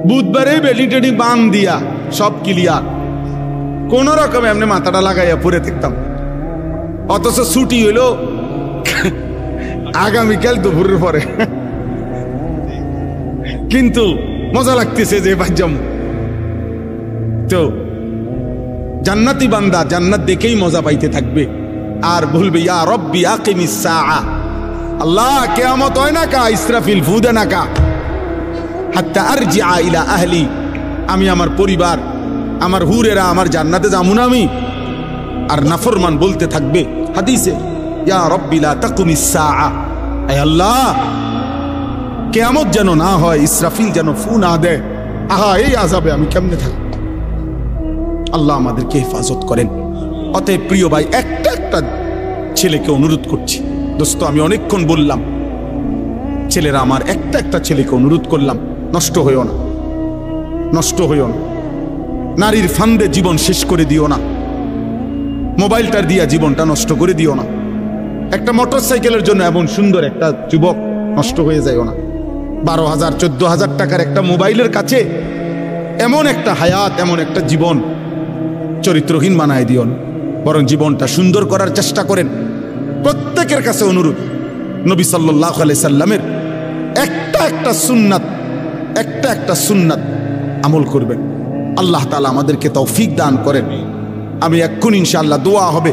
বুধবারে বেডিং টেডিং বান দিয়া সব ক্লিয়ার, কোন রকমে এমনি মাথাটা লাগাইয়া পড়ে থাকতাম। অথচ ছুটি হইল আগামীকাল দুপুরের পরে, কিন্তু মজা লাগতেছে যে বাজ্জাম। তো জান্নাতি বান্দা জান্নাত দেখেই মজা পাইতে থাকবে আর বলবে ইয়া রব্বি আকিমিস সাআ, আল্লাহ কিয়ামত হয় না কা, ইসরাফিল ফু দে না কা, হাত্তা আরজিআ ইলা আহলি, আমি আমার পরিবার, আমার হুরেরা আমার জান্নাতে যাবো না আমি। আর নাফরমান বলতে থাকবে হাদিসে, ইয়া রব্বি লা তাকুমিস সাআ, আয় আল্লাহ কিয়ামত যেন না হয়, ইসরাফিল যেন ফু না দেয়, আহা এই আযাবে আমি কেমনে থাকব। আল্লাহ আমাদেরকে হেফাজত করেন। অতএব প্রিয় ভাই, একটা একটা ছেলেকে অনুরোধ করছি, দোস্ত আমি অনেকক্ষণ বললাম, ছেলেরা আমার একটা একটা ছেলেকে অনুরোধ করলাম, নষ্ট হইও না, নষ্ট হইও না। নারীর ফান্দে জীবন শেষ করে দিও না, মোবাইলটার দিয়া জীবনটা নষ্ট করে দিও না। একটা মোটরসাইকেলের জন্য এমন সুন্দর একটা যুবক নষ্ট হয়ে যায় না। 12,000 14,000 টাকার একটা মোবাইলের কাছে এমন একটা হায়াত, এমন একটা জীবন চরিত্রহীন বানায় দিও না, বরং জীবনটা সুন্দর করার চেষ্টা করেন। প্রত্যেকের কাছে অনুরোধ, নবী সাল্লাল্লাহু আলাইহি সাল্লামের একটা সুন্নাত আমল করবেন। আল্লাহ তাআলা আমাদেরকে তৌফিক দান করেন। আমি এক্ষুনি ইনশাআল্লাহ দোয়া হবে